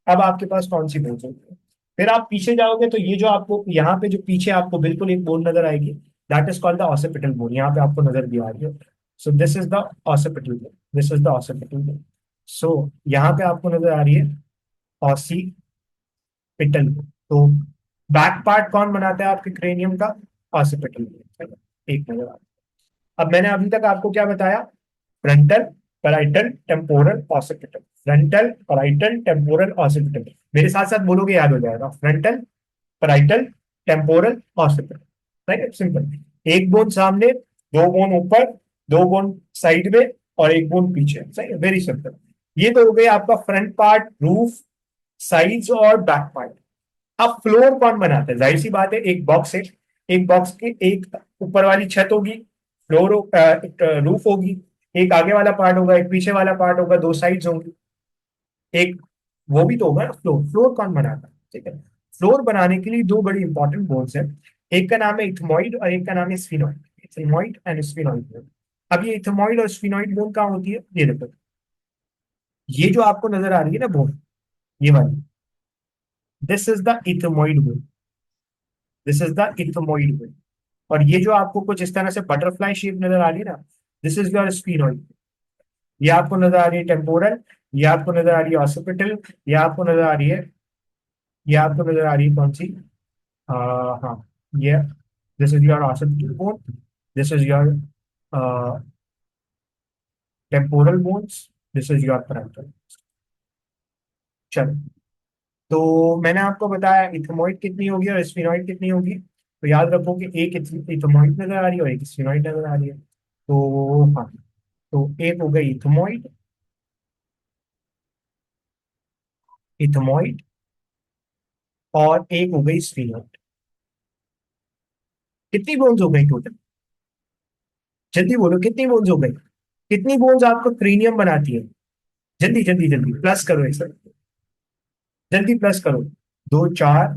अब आपके पास कौन सी बोन होगी? फिर आप पीछे जाओगे तो ये जो आपको यहाँ पे जो पीछे आपको बिल्कुल एक बोन नजर आएगी, that is called the occipital bone. यहाँ पे आपको नजर भी आ रही है। So this is the occipital bone, this is the occipital bone. So यहाँ पे आपको नजर आ रही है ऑसिपिटल बोन। तो बैक पार्ट कौन बनाता है आपके क्रेनियम का? Occipital bone. एक नजर आ, अब मैंने अभी तक आपको क्या बताया? Frontal, parietal, temporal, occipital. Frontal, parietal, temporal, occipital. मेरे साथ साथ बोलोगे, याद हो जाएगा। Frontal, parietal, temporal, occipital. Right, simple. एक बोन सामने, दो बोन ऊपर, दो बोन साइड में, और एक बोन पीछे। सही है, वेरी सिंपल। ये तो हो गया आपका फ्रंट पार्ट, रूफ, साइड्स और बैक पार्ट। अब फ्लोर कौन बनाता है? जाहिर सी बात है, एक बॉक्स है, एक बॉक्स की एक ऊपर वाली छत होगी, फ्लोर, एक रूफ होगी, एक आगे वाला पार्ट होगा, एक पीछे वाला पार्ट होगा, दो साइड्स होंगी, एक वो भी तो होगा ना। फ्लोर, फ्लोर कौन बनाता है? ठीक है। फ्लोर बनाने के लिए दो बड़ी इंपॉर्टेंट बोन्स हैं। एक का नाम है इथमॉइड और एक का नाम है sphenoid. Ethmoid and sphenoid bone. अब ये इथमॉइड और स्फिनॉइड बोन कहाँ होती है? ये देखो, ये जो आपको नजर आ रही है ना बोन, ये वाली, this is the ethmoid bone. This is the ethmoid bone. और ये जो आपको कुछ इस तरह से बटरफ्लाई शेप नजर आ रही है ना, दिस इज योर स्फिनॉइड। ये आपको नजर आ रही है टेम्पोरल, ये आपको नजर आ रही है ऑसिपिटल, ये आपको नजर आ रही है, ये आपको नजर आ रही है कौन सी? हाँ, ये, this is your occipital bone, this is your temporal bones, this is your parietal. चलो, तो मैंने आपको बताया इथेमॉइड कितनी होगी और स्फिनॉइड कितनी होगी। तो याद रखो कि एक इथेमॉइड नजर आ रही है और एक स्फिनॉइड नजर आ रही है। तो हाँ, तो एक हो गई इथेमॉइड, इथेमॉइड, और एक हो गई स्फिनॉइड। कितनी बोन्स हो गई टोटल? जल्दी बोलो, कितनी बोन्स हो गई? कितनी बोन्स आपको क्रीनियम बनाती है? जल्दी जल्दी जल्दी प्लस करो इसे, जल्दी प्लस करो। दो, चार,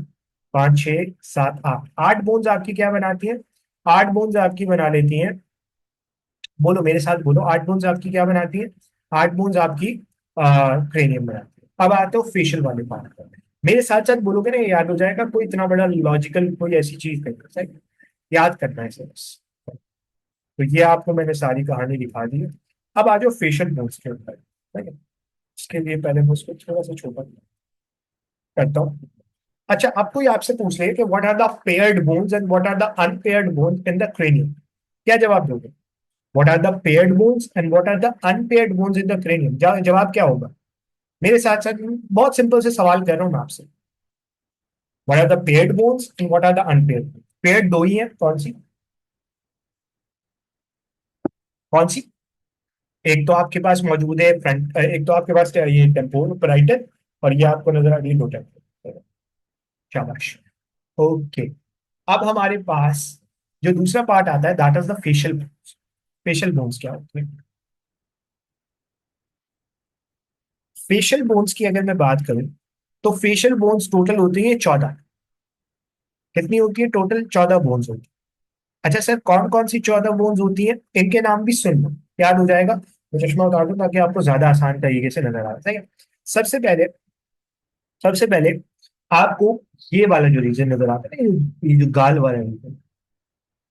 पाँच, छः, सात, आठ, आठ बोन्स आपकी क्या बनाती है? आठ बोन्स आपकी बना लेती हैं। बोलो मेरे साथ, बोलो, आठ बोन्स आपकी क्या बनाती है? आठ बोन्स आपकी क्रेनियम बनाती है। अब आते हो फेशियल वाले पार्ट पर। मेरे साथ साथ बोलोगे ना, ये याद हो जाएगा। कोई इतना बड़ा लॉजिकल कोई ऐसी चीज नहीं है, सही? याद करना है इसे बस। तो ये आपको मैंने सारी कहानी दिखा दी है। अब आ जाओ फेशियल बोन्स के ऊपर, ठीक है? इसके लिए पहले मैं उसको थोड़ा सा छोटा करता हूँ। अच्छा, अब कोई आपसे पूछ ले कि what are the paired bones and what are the unpaired bones in the cranium, क्या जवाब दोगे? What are the paired bones and what are the unpaired bones in the cranium? जवाब क्या होगा? मेरे साथ साथ बहुत सिंपल से सवाल कर रहा हूं मैं आपसे। What are the paired bones and what are the unpaired? Paired दो ही है, कौन सी? कौन सी? एक तो आपके पास मौजूद है फ्रंट, एक तो आपके पास ये टेम्पोरल पैराइटल, और ये आपको नजर आ रही है लो टेम्पोरल। शाबाश। ओके। अब हमारे पास जो दूसरा पार्ट आता है, that is the facial bones. Facial bones क्या होते हैं? फेशियल बोन्स की अगर मैं बात करूं, तो फेशियल बोन्स टोटल होती है 14। कितनी होती है टोटल? 14 बोन्स होती है। अच्छा सर, कौन कौन सी 14 बोन्स होती है? इनके नाम भी सुन लो, याद हो जाएगा। तो चश्मा उतार दो ताकि आपको ज्यादा आसान तरीके से नजर आए, सही है? सबसे पहले, सबसे पहले आपको ये वाला जो रीजन नजर आता है ना, ये जो गाल वाला region,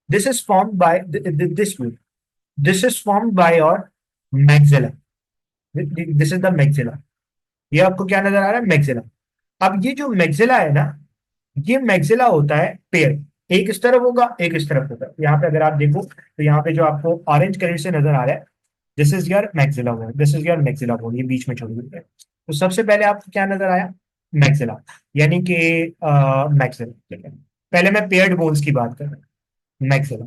this is formed by this, this is formed by your maxilla. This is the maxilla. ये आपको क्या नजर आ रहा है? मैक्सिला। अब ये जो मैक्सिला है ना, ये मैक्सिला होता है पेयर। एक इस तरफ होगा, एक इस तरफ होगा। यहाँ पे अगर आप देखो तो यहाँ पे जो आपको ऑरेंज कलर से नजर आ रहा है, this is your maxilla bone, this is your maxilla bone. ये बीच में छोड़ हुई है। तो सबसे पहले आपको क्या नजर आया? मैक्सिला, यानी कि मैक्सिला। ठीक है, पहले मैं पेयर्ड बोन्स की बात कर रहा हूँ। मैक्सिला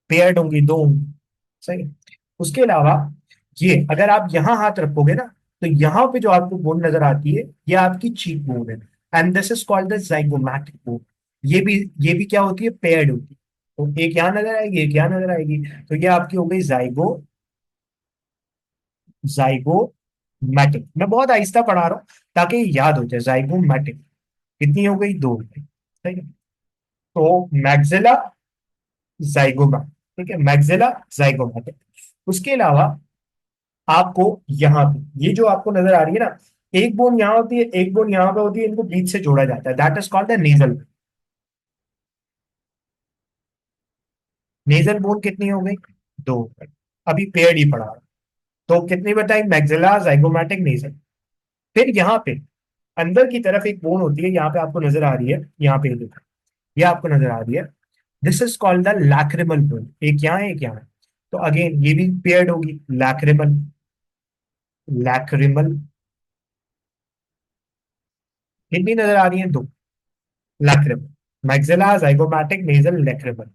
पेयर्ड होंगी, दो होंगी, सही है? उसके अलावा ये अगर आप यहाँ हाथ रखोगे ना, तो यहाँ पे जो आपको बोन नजर आती है, ये आपकी चीक बोन है, and this is called the zygomatic bone. ये भी क्या होती है, पेयर्ड होती है। तो एक यहाँ नजर आएगी, एक यहाँ नजर आएगी। तो ये आपकी हो गई जाइगोमैटिक। मैं बहुत आहिस्ता पढ़ा रहा हूँ ताकि ये याद हो जाए। जाइगोमैटिक कितनी हो गई, दो हो गई, ठीक है। तो मैक्सिला जाइगोमा, ठीक है, मैक्सिला जाइगोमैटिक। उसके अलावा आपको यहाँ पे ये जो आपको नजर आ रही है ना, एक बोन यहाँ होती है, एक बोन यहाँ पे होती है, इनको बीच से जोड़ा जाता है, that is called the nasal. Nasal bone कितनी हो गई, दो हो गई। अभी पेड़ ही पड़ा। तो कितनी बताई, मैक्सिला जाइगोमैटिक नेजल। फिर यहाँ पे अंदर की तरफ एक बोन होती है, यहाँ पे आपको नजर आ रही है, यहाँ पे देखो, ये आपको नजर आ रही है। This is called the lacrimal bone, एक यहाँ है, एक यहाँ है। तो अगेन ये भी पेयर्ड होगी, लैक्रिमल, लैक्रिमल। कितनी नजर आ रही है, दो, lacrimal, maxilla zygomatic nasal lacrimal,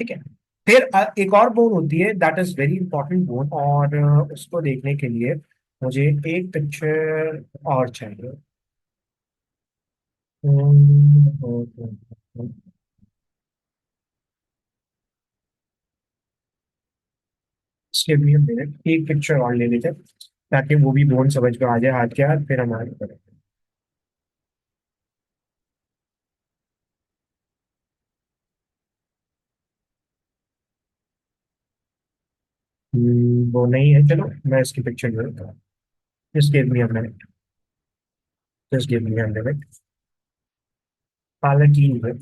ठीक है। फिर एक और बोन होती है, that is very important bone, और उसको देखने के लिए मुझे एक पिक्चर और चाहिए। इसके लिए मेरे एक पिक्चर और ले लेते हैं, ताकि वो भी बोन समझ में आ जाए हाथ के हाथ, फिर हम आगे बढ़ें। वो नहीं है, चलो मैं इसकी पिक्चर ले लेता हूँ। Just give me a minute, just give me a minute. Palatine है।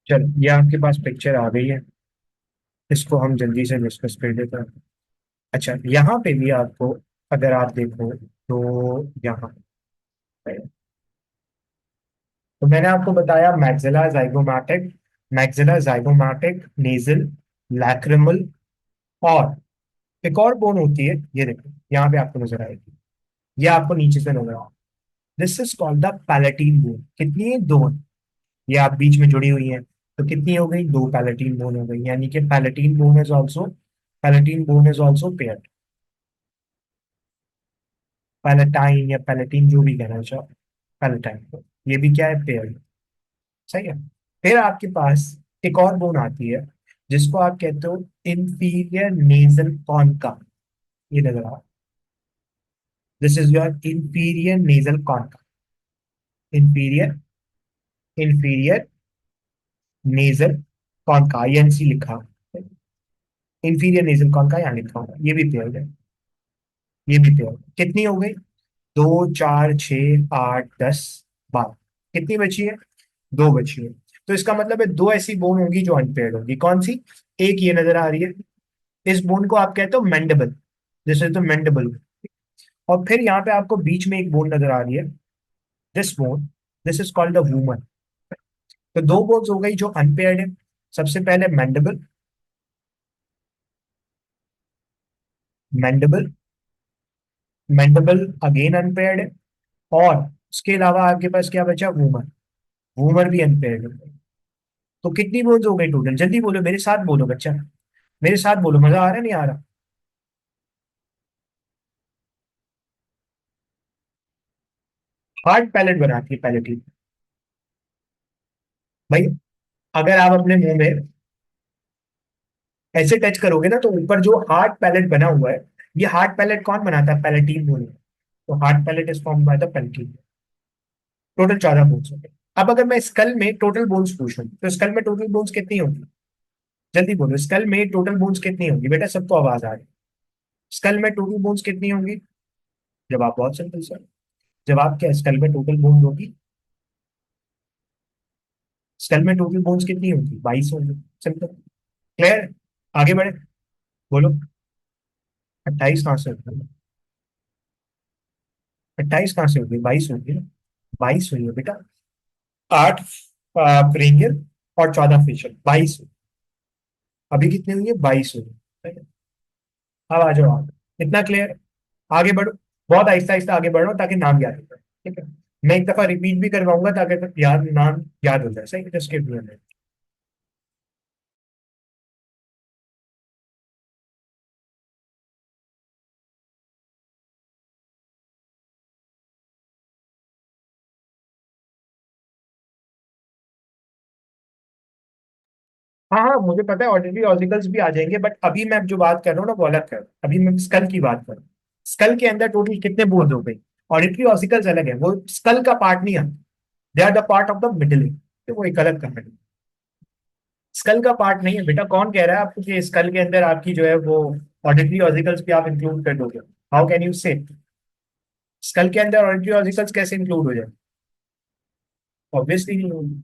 चलो ये आपके पास पिक्चर आ गई है, इसको हम जल्दी से डिस्कस कर लेते हैं। अच्छा, यहाँ पे भी आपको, अगर आप देखो तो यहाँ पे, तो मैंने आपको बताया maxilla zygomatic, maxilla zygomatic nasal, lacrimal, और एक और बोन होती है, ये देखो यहाँ पे आपको नजर आएगी, ये आपको नीचे से नजर आएगा। This is called the palatine bone. कितनी है, दो। ये आप बीच में जुड़ी हुई है, तो कितनी हो गई, दो पैलेटीन बोन हो गई, यानी कि palatine bone is also paired. Palatine या पैलेटीन, जो भी कहना चाहो, पैलेटाइन, ये भी क्या है, पेयर्ड। सही है। फिर आपके पास एक और बोन आती है, जिसको आप कहते हो इंफीरियर नेजल कॉन्का। ये नजर आ, this is your inferior nasal concha. Inferior, inferior nasal concha, INC लिखा, इंफीरियर नेजल कॉन्का यहाँ लिखा होगा, ये भी पेयर है। ये भी पेयर कितनी हो गई, दो, चार, छ, आठ, 10, 12, कितनी बची है, दो बची है। तो इसका मतलब है दो ऐसी बोन होंगी जो अनपेयर्ड होगी, कौन सी, एक ये नजर आ रही है, इस बोन को आप कहते हो mandible, this is the mandible. और फिर यहाँ पे आपको बीच में एक बोन नजर आ रही है, this bone, this is called the woman. तो दो बोन्स हो गई जो अनपेयर्ड है। सबसे पहले mandible, mandible, mandible again unpaired है। और उसके अलावा आपके पास क्या बचा, वूमर, वूमर भी अनपेयर्ड है। तो कितनी बोन्स हो गई टोटल, जल्दी बोलो, मेरे साथ बोलो बच्चा, मेरे साथ बोलो, मजा आ रहा है नहीं आ रहा। हार्ड पैलेट बनाती है पैलेटिन। भाई अगर आप अपने मुंह में ऐसे टच करोगे ना, तो ऊपर जो हार्ड पैलेट बना हुआ है, ये हार्ड पैलेट कौन बनाता है, पैलेटीन बोल। तो hard palate is form by the palatine. Total 14 bones हो गए। अब अगर मैं स्कल में टोटल बोन्स पूछूं, तो स्कल में टोटल बोन्स कितनी होगी, जल्दी बोलो, स्कल में टोटल बोन्स कितनी होगी, बेटा सबको आवाज आ रही है। स्कल में टोटल बोन्स कितनी होंगी, जवाब बहुत सिंपल सर। जवाब क्या है, स्कल में टोटल बोन्स होगी, स्कल में टोटल बोन्स कितनी होगी, 22 होंगी। सिंपल। क्लियर। आगे बढ़े। बोलो। 28 कहाँ से होगी? 28 कहाँ से होगी? 22 होगी ना। 22 हुई है बेटा। 8 पेरिनियल और 14 फेशियल, 22। अभी कितनी हुई है? 22 हुई है। अब आ जाओ आप। इतना क्लियर। आगे बढ़ो। बहुत आहिस्ता आहिस्ता आगे बढ़ो ताकि नाम याद हो जाए। ठीक है। मैं एक दफा रिपीट भी करवाऊंगा ताकि याद नाम याद हो जाए। सही, just give me a minute. हाँ हाँ, मुझे पता है ऑडिटरी ऑर्टिकल्स भी आ जाएंगे, बट अभी मैं जो बात कर रहा हूँ ना वो अलग कर, अभी मैं स्कल की बात कर रहा हूँ। स्कल के अंदर टोटल कितने बोन्स हो गए? ऑडिटरी ऑर्टिकल्स अलग है, वो स्कल का पार्ट नहीं है। They are the part of the middling. तो वो एक अलग कहानी। स्कल का पार्ट नहीं है बेटा। कौन कह रहा है आपको कि स्कल के अंदर आपकी जो है वो ऑडिटरी ऑर्टिकल्स भी आप इंक्लूड कर दोगे? हाउ कैन यू से? स्कल के अंदर ऑडिटरी ऑर्टिकल्स कैसे इंक्लूड हो जाए? ऑब्वियसली नहीं होगी।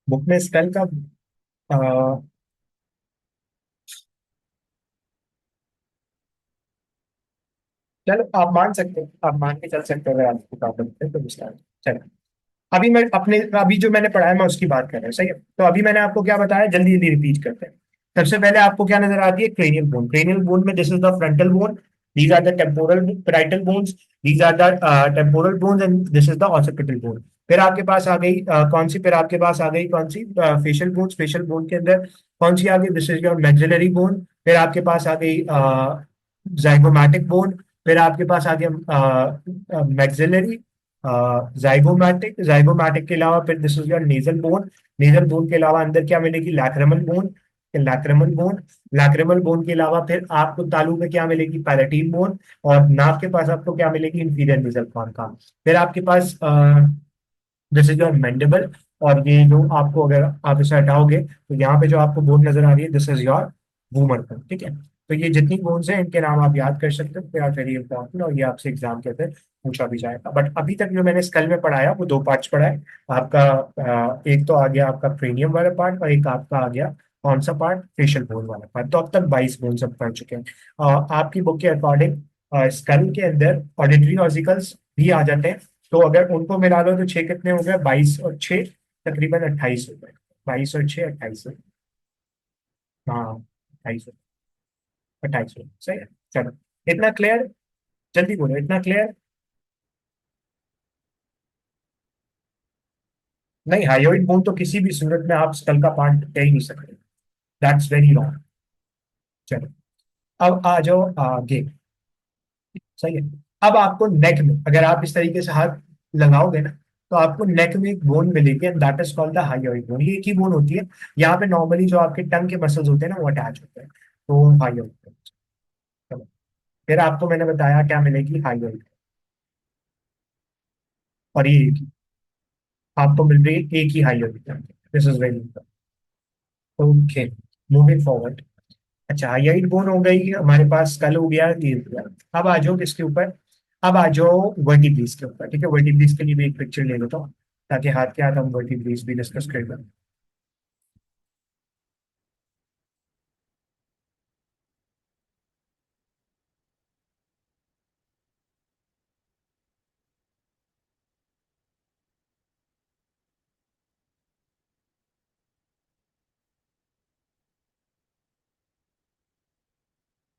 बुक में स्कल का चलो आप मान सकते हो, आप मान के चल सकते हो अगर आपको प्रॉब्लम है तो उसका। चलो। अभी मैं अपने अभी जो मैंने पढ़ा है मैं उसकी बात कर रहा हूँ। सही है। तो अभी मैंने आपको क्या बताया, जल्दी जल्दी रिपीट करते हैं। सबसे पहले आपको क्या नजर आती है? Cranial bone. क्रेनियल बोन में this is the frontal bone, these are the temporal parietal bones, these are the temporal bones and this is the occipital bone. फिर आपके पास आ गई कौन सी? फिर आपके पास आ गई कौन सी? Facial bones. फेशियल बोन के अंदर कौन सी आ गई? This is your maxillary bone. फिर आपके पास आ गई जाइगोमैटिक बोन। फिर आपके पास आ गया मैक्सिलरी, जाइगोमैटिक। जाइगोमैटिक के अलावा फिर this is your nasal bone. Nasal bone के अलावा अंदर क्या मिलेगी? Lacrimal bone. Lacrimal bone. Lacrimal bone के अलावा फिर आपको तालू में क्या मिलेगी? Palatine bone. और नाक के पास आपको क्या मिलेगी? Inferior nasal corn. फिर आपके पास दिस इज योर मैंडिबल। और ये जो आपको, अगर आप इसे हटाओगे तो यहाँ पे जो आपको बोन नजर आ रही है, this is your vomer bone. ठीक है। तो ये जितनी बोन्स हैं इनके नाम आप याद कर सकते हो। दे आर वेरी इंपॉर्टेंट और ये आपसे एग्जाम के अंदर पूछा भी जाएगा। बट अभी तक जो मैंने स्कल में पढ़ाया वो दो पार्ट्स पढ़ाए आपका। एक तो आ गया आपका क्रेनियम वाला पार्ट और एक आपका आ गया कौन सा पार्ट? फेशियल बोन वाला पार्ट। तो अब तक 22 बोन सब पढ़ चुके हैं। आपकी बुक के अकॉर्डिंग स्कल के अंदर ऑडिटरी ऑसिकल्स भी आ जाते हैं। तो अगर उनको मिला लो तो छह कितने हो गए? 22 और छह तकरीबन 28 हो गए। 22 और छह 28 हो गए। हाँ, 28 हो। 28 हो, सही है। चलो। इतना क्लियर? जल्दी बोलो, इतना क्लियर? नहीं, हाइयोइड बोन तो किसी भी सूरत में आप स्कल का पार्ट कह ही नहीं सकते। That's very wrong. चलो। अब आ जाओ आगे। सही है। अब आपको नेक में अगर आप इस तरीके से हाथ लगाओगे ना तो आपको नेक में एक बोन मिलेगी and that is called the hyoid bone. ये एक ही बोन होती है। यहाँ पे नॉर्मली जो आपके टंग के मसल्स होते हैं ना वो अटैच होते हैं, तो हाइयोइड बोन। चलो। फिर आपको मैंने बताया क्या मिलेगी? हाइयोइड। और ये एक ही आपको मिल रही है, एक ही hyoid. This is very okay. Moving forward. अच्छा, हाइयोइड बोन हो गई हमारे पास, कल हो गया, ये हो गया। अब आ जाओ किसके ऊपर? अब आ जाओ वर्टिब्रेस के ऊपर। ठीक है, वर्टिब्रेस के लिए भी एक पिक्चर ले लेता हूँ ताकि हाथ के हाथ हम वर्टिब्रेस भी डिस्कस कर लें।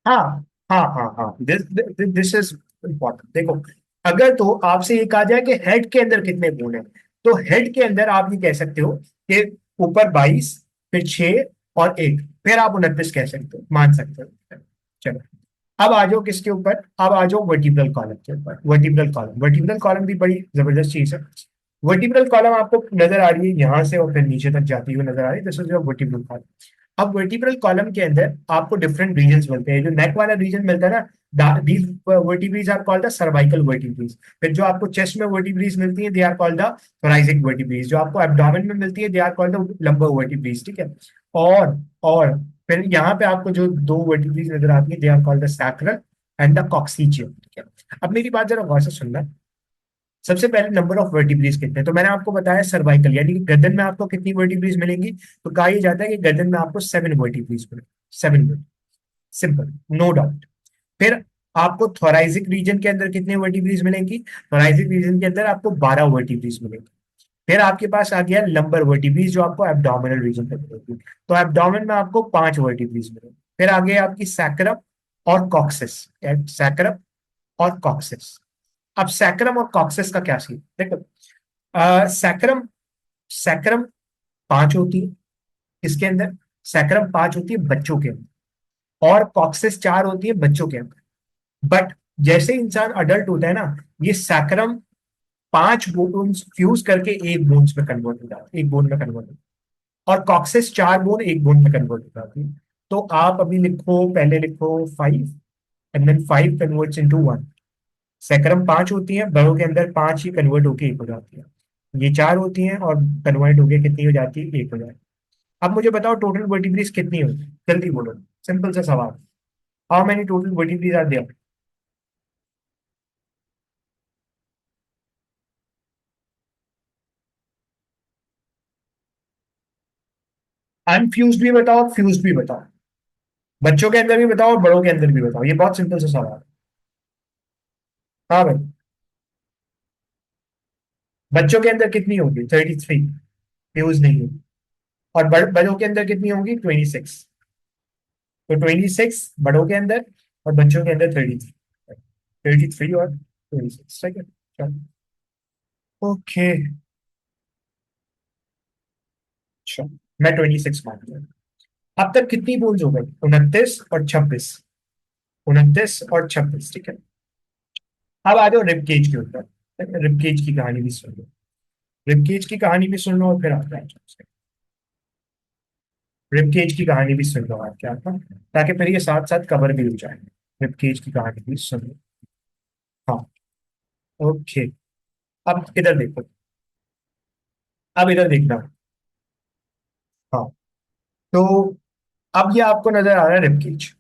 हाँ हाँ हाँ हाँ, दिस दिस इज इम्पोर्टेंट। देखो, अगर तो आपसे ये कहा जाए कि हेड के अंदर कितने बोन है, तो हेड के अंदर आप ये कह सकते हो कि ऊपर 22, फिर 6 और एक, फिर आप 29 कह सकते हो, मान सकते हो। चलो। अब आ जाओ किसके ऊपर? अब आ जाओ वर्टिब्रल कॉलम के ऊपर। वर्टिब्रल कॉलम, वर्टिब्रल कॉलम भी बड़ी जबरदस्त चीज है। वर्टिब्रल कॉलम आपको नजर आ रही है यहाँ से और फिर नीचे तक जाती हुई नजर आ रही है। This is your vertebral column. अब वर्टिब्रल कॉलम के अंदर आपको डिफरेंट रीजन मिलते हैं। जो नेक वाला रीजन मिलता है ना, these vertebrae are called the cervical vertebrae. फिर जो आपको चेस्ट में वर्टिब्रीज मिलती है, they are called the thoracic vertebrae. जो आपको एब्डोमेन में मिलती है, they are called the lumbar vertebrae. ठीक है। और फिर यहाँ पे आपको जो दो वर्टिब्रीज नजर आती है, they are called the sacral and the coccygeum. ठीक है। अब मेरी बात जरा गौर से सुनना। सबसे पहले नंबर ऑफ वर्टिब्रीज कितने हैं? तो मैंने आपको बताया सर्वाइकल यानी कि गर्दन में आपको कितनी वर्टिब्रीज मिलेंगी, तो कहा यह जाता है कि गर्दन में आपको 7 वर्टिब्रीज मिलेंगी, 7। Simple, no doubt. फिर आपको थोराइजिक रीजन के अंदर कितने वर्टिब्रीज मिलेंगी? थोराइजिक रीजन के अंदर आपको 12 वर्टिब्रीज मिलेंगी। फिर आपके पास आ गया लंबर वर्टिब्रीज जो आपको एब्डोमिनल रीजन पे मिलेगी, तो एब्डोमेन में आपको 5 वर्टिब्रीज मिलेंगी। फिर आ गया आपकी सैक्रम और कॉक्सिस, सैक्रम और कॉक्सिस। अब सैक्रम और कॉक्सिस का क्या सीन देखो। सैक्रम सैक्रम 5 होती है इसके अंदर, सैक्रम 5 होती है बच्चों के अंदर, और कॉक्सिस 4 होती है बच्चों के अंदर। बट जैसे इंसान अडल्ट होता है ना, ये सैक्रम 5 बोन्स फ्यूज करके एक बोन्स में कन्वर्ट हो जाता है, एक बोन में कन्वर्ट हो, और कॉक्सिस 4 बोन एक बोन में कन्वर्ट हो जाती है। तो आप अभी लिखो, पहले लिखो 5 and then 5 converts into 1। Sacrum 5 होती है, बड़ों के अंदर 5 ही कन्वर्ट होके एक हो जाती है। ये 4 होती हैं और कन्वर्ट होके कितनी हो जाती है? एक हो जाती है। अब मुझे बताओ टोटल वर्टिब्रीज कितनी होती है, जल्दी बोलो, सिंपल सा सवाल। How many total vertebrae are there? Unfused भी बताओ, फ्यूज्ड भी बताओ, बच्चों के अंदर भी बताओ और बड़ों के अंदर भी बताओ, ये बहुत सिंपल सा सवाल है। हाँ भाई, बच्चों के अंदर कितनी होगी? 33, फ्यूज नहीं होगी। और बड़ों के अंदर कितनी होगी? 26। तो 26 बड़ों के अंदर और बच्चों के अंदर 33। 33 और 26, ठीक है, चलो। ओके, अच्छा, मैं 26 मान लिया। अब तक कितनी बोन्स हो गई? 29 और 26। 29 और 26, ठीक है। अब आ जाओ रिब केज के ऊपर। रिब केज की कहानी भी सुन लो, रिब केज की कहानी भी सुन लो और फिर आता है। रिब केज की कहानी भी सुन लो आप क्या था, ताकि फिर ये साथ साथ कवर भी हो जाए। रिब केज की कहानी भी सुन लो। हाँ, ओके। अब इधर देखो, अब इधर देखना। हाँ, तो अब ये आपको नजर आ रहा है रिब केज।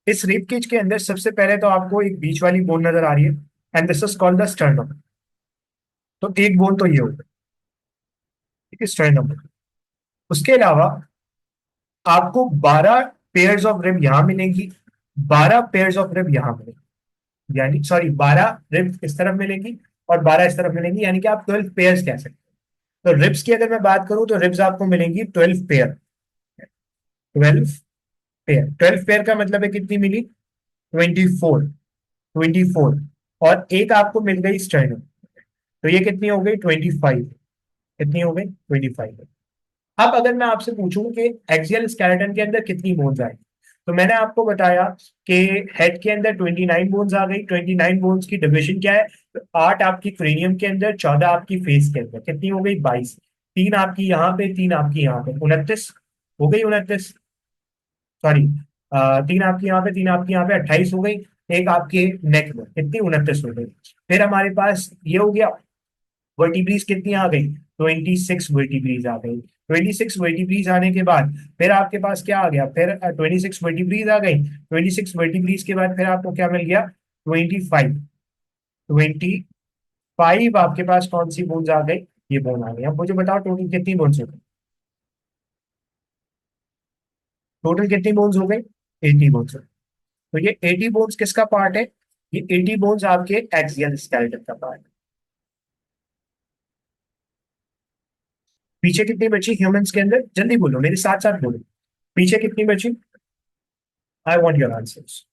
इस रिब केज के अंदर सबसे पहले तो आपको एक बीच वाली बोन नजर आ रही है, and this is called the sternum. तो एक बोन तो ये होगा, ठीक है, स्टर्नम। उसके अलावा आपको 12 पेयर्स ऑफ रिब यहां मिलेंगी, 12 पेयर्स ऑफ रिब यहां मिलेंगी, यानी सॉरी 12 रिब इस तरफ मिलेंगी और 12 इस तरफ मिलेंगी, यानी कि आप 12 पेयर्स कह सकते हैं। तो रिब्स की अगर मैं बात करूं तो रिब्स आपको मिलेंगी 12 पेयर। 12 पेयर, 12 पेयर का मतलब है कितनी मिली? 24। 24, और एक आपको मिल गई स्टर्नम, तो ये कितनी हो गई? 25। कितनी हो गई? 25। अब अगर मैं आपसे पूछूं कि एक्सियल स्केलेटन के अंदर कितनी बोन्स आई, तो मैंने आपको बताया कि हेड के अंदर 29 बोन्स आ गई। 29 बोन्स की डिविजन क्या है? तो 8 आपकी क्रेनियम के अंदर, 14 आपकी फेस के अंदर, कितनी हो गई? 22। 3 आपकी यहाँ पे, 3 आपकी यहाँ पे, 29 हो गई। 29, सॉरी, 3 आपकी यहाँ पे, 3 आपकी यहाँ पे, 28 हो गई। एक आपके नेक में, कितनी? 29 हो गई। फिर हमारे पास ये हो गया, वर्टिब्रीज कितनी आ गई? 26 वर्टिब्रीज आ गई। 26 वर्टिब्रीज आने के बाद फिर आपके पास क्या आ गया? फिर 26 वर्टिब्रीज आ गई। 26 वर्टिब्रीज के बाद फिर आपको क्या मिल गया? 25। 25 आपके पास कौन सी बोन्स आ गई? ये बोन आ गई। अब मुझे बताओ टोटल कितनी बोन्स हो गई? टोटल कितनी बोन्स हो गई? 80 बोन्स हो गई। तो ये 80 बोन्स किसका पार्ट है? ये 80 बोन्स आपके एक्सियल स्केलेटन का पार्ट है। पीछे कितनी बची ह्यूमंस के अंदर? जल्दी बोलो, मेरे साथ साथ बोलो, पीछे कितनी बची? I want your answers.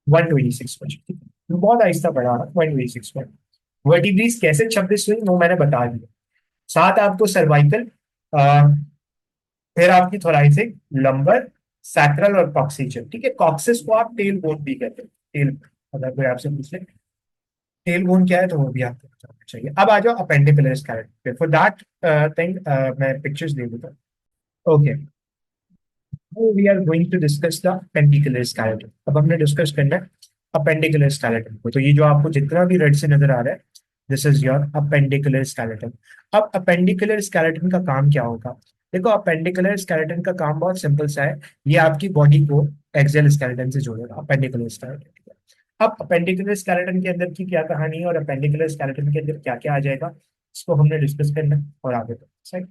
126 बची। बहुत आहिस्ता बढ़ा रहा, 126 पर। वर्टिब्रीज कैसे 26 हुई वो मैंने बता दिया। साथ आपको सर्वाइकल, फिर आपकी थोराइसिक, लंबर, सैक्रल और कॉक्सिजन, ठीक है। कॉक्सिस को आप टेल बोन भी कहते हैं, टेल। अगर कोई आपसे पूछे टेल बोन क्या है तो वो भी आपको बताना चाहिए। अब आ जाओ appendicular skeleton. For that thing मैं पिक्चर्स दे देता हूँ। Okay, we are going to discuss the appendicular skeleton. अब हमने डिस्कस करना है अपेंडिकुलर स्केलेटन को। तो ये जो आपको जितना भी रेड से नजर आ रहा है, this is your appendicular skeleton. अब अपेंडिकुलर स्केलेटन का काम क्या होगा? देखो, अपेंडिकुलर स्केलेटन का काम बहुत सिंपल सा है। ये आपकी बॉडी को एक्सियल स्केलेटन से जोड़ेगा, अपेंडिकुलर स्केलेटन। अब अपेंडिकुलर स्केलेटन के अंदर की क्या कहानी है और अपेंडिकुलर स्केलेटन के अंदर क्या क्या आ जाएगा, इसको हमने डिस्कस करना है और आगे तो सही।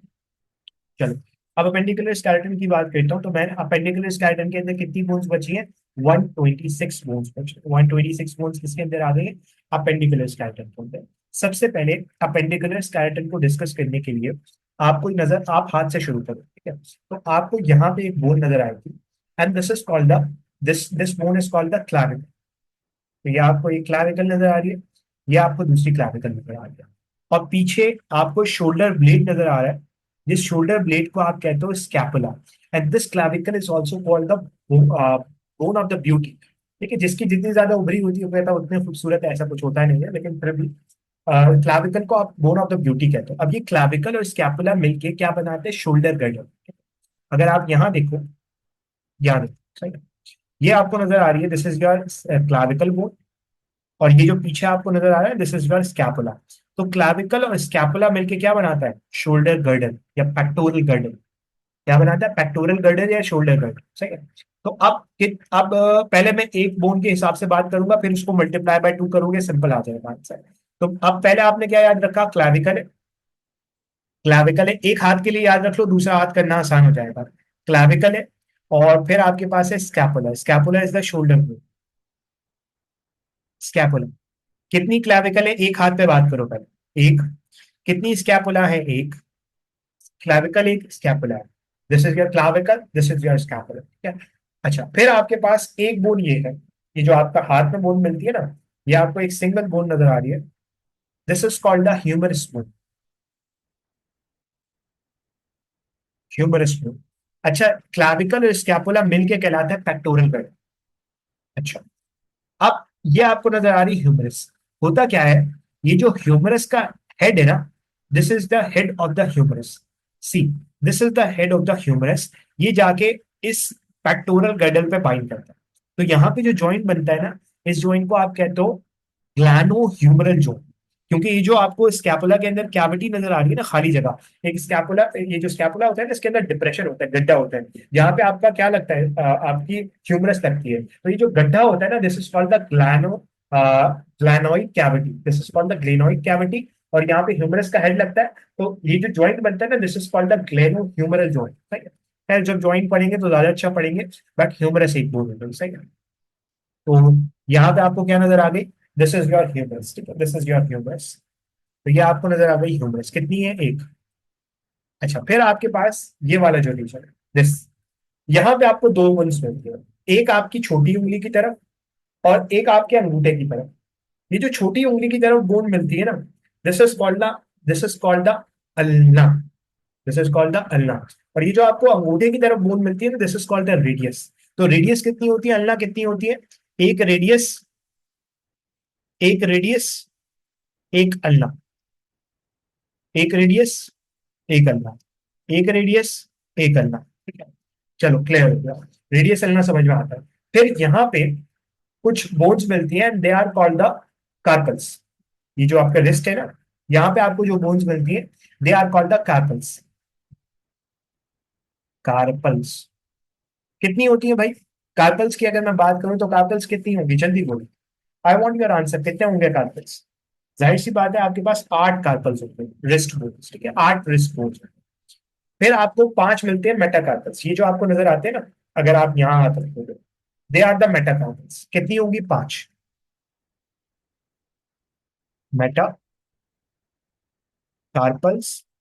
चलो, अब अपेंडिकुलर स्केलेटन की बात करता हूँ। तो मैं अपेंडिकुलर स्केलेटन के अंदर कितनी बोन्स बची हैं? 126 बोन्स बची। 126 बोन्स किसके अंदर आ गई है? अपेंडिकुलर स्केलेटन के अंदर। सबसे पहले अपेंडिकुलर स्केलेटन को डिस्कस करने के लिए आपको नजर, आप हाथ से शुरू करो, ठीक है? तो आपको यहाँ पे एक बोन नजर आएगी, and this is called the, this bone is called the clavicle. तो ये आपको एक क्लैविकल नजर आ रही है, ये आपको दूसरी क्लैविकल नजर आ रही है, और पीछे आपको शोल्डर ब्लेड नजर आ रहा है, जिस शोल्डर ब्लेड को आप कहते हो scapula. And this clavicle is also called the bone of the beauty. ठीक है, जिसकी जितनी ज्यादा उभरी होती है कहता है उतने खूबसूरत है, ऐसा कुछ होता नहीं है, लेकिन फिर भी क्लैविकल को आप बोन ऑफ द ब्यूटी कहते हो। अब ये क्लैविकल और स्कैपुला मिलके क्या बनाते हैं? Shoulder girder. अगर आप यहाँ देखो, यहाँ देखो, सही है? ये आपको नजर आ रही है, this is your clavicle bone, और ये जो पीछे आपको नजर आ रहा है, दिस इज योर स्कैपुला। तो क्लैविकल और स्कैपुला मिलके क्या बनाता है? शोल्डर गर्डर या पेक्टोरल गर्डर। क्या बनाता है? पेक्टोरल गर्डर या शोल्डर गर्डर, सही है? तो अब पहले मैं एक बोन के हिसाब से बात करूंगा, फिर उसको मल्टीप्लाई बाय 2 करोगे, सिंपल आ जाएगा आंसर। तो अब पहले आपने क्या याद रखा? क्लैविकल है। क्लैविकल है, एक हाथ के लिए याद रख लो, दूसरा हाथ करना आसान हो जाएगा। क्लैविकल है, और फिर आपके पास है scapula. Scapula is the shoulder bone. Scapula. कितनी क्लैविकल है? एक हाथ पे बात करो पहले। एक। कितनी स्कैपुला है? एक। क्लैविकल एक, स्कैपुला है। This is your clavicle, this is your scapula, ठीक है? अच्छा, फिर आपके पास एक बोन ये है, ये जो आपका हाथ में बोन मिलती है ना, ये आपको एक सिंगल बोन नजर आ रही है, this is called the humerus bone. Humerus bone. अच्छा, क्लैविकल और स्कैपुला मिलके कहलाता है पेक्टोरल गर्डल। अच्छा, अब ये आपको नजर आ रही ह्यूमरस। होता क्या है? ये जो ह्यूमरस का हेड है ना, this is the head of the humerus. See, this is the head of the humerus. ये जाके इस पेक्टोरल गर्डल पे बाइंड करता है। तो यहाँ पे जो जॉइंट बनता है ना, इस जॉइंट को आप कहते हो ग्लैनो ह्यूमरल जॉइंट। क्योंकि ये जो आपको स्कैपुला के अंदर कैविटी नजर आ रही है ना, खाली जगह, एक स्कैपुला, ये जो स्कैपुला होता है ना, इसके अंदर डिप्रेशन होता है, गड्ढा होता है, जहाँ पे आपका क्या लगता है, आपकी ह्यूमरस लगती है। तो ये जो गड्ढा होता है ना, this is called the glenoid cavity. This is called the glenoid cavity. और यहाँ पे ह्यूमरस का हेड लगता है। तो ये जो जॉइंट बनता है ना, this is called the glenohumeral joint, ठीक है? खैर, जब जॉइंट पढ़ेंगे तो ज्यादा अच्छा पढ़ेंगे, बट ह्यूमरस एक बोल रहे, सही है? तो यहाँ पे आपको क्या नजर आ गई? दिस इज योर ह्यूमरस, ठीक है? This is your humerus. तो ये आपको नजर आ गई ह्यूमरस, कितनी है? एक। अच्छा, फिर आपके पास ये वाला जो रीजन है, दिस, यहाँ पे आपको दो बोन्स मिलती है, एक आपकी छोटी उंगली की तरफ और एक आपके अंगूठे की तरफ। ये जो छोटी उंगली की तरफ बोन मिलती है ना, this is called the, this is called the ulna. This is called the ulna. और ये जो आपको अंगूठे की तरफ बोन मिलती है ना, this is called the radius. तो रेडियस कितनी होती है, अल्ना कितनी होती है? एक रेडियस, एक रेडियस, एक अल्ना। एक रेडियस, एक अल्ना। एक रेडियस, एक करना, ठीक है? चलो, क्लियर हो गया। रेडियस चलना समझ में आता है। फिर यहाँ पे कुछ बोन्स मिलती हैं, they are called the carpals. ये जो आपका रिस्ट है ना, यहाँ पे आपको जो बोन्स मिलती है, they are called the carpals. Carpals कितनी होती है भाई? कार्पल्स की अगर मैं बात करूं तो कार्पल्स कितनी होगी, जल्दी बोलो। आई वॉन्ट योर आंसर, कितने होंगे कार्पल्स? जाहिर सी बात है, आपके पास 8 कार्पल्स होते हैं, रिस्ट बोन्स, ठीक है? 8 रिस्ट बोन्स। फिर आपको 5 मिलते हैं मेटाकार्पल्स, ये जो आपको नजर आते हैं ना, अगर आप यहाँ हाथ रखोगे, दे आर द मेटाकार्पल्स। कितनी होंगी? 5 मेटाकार्पल्स,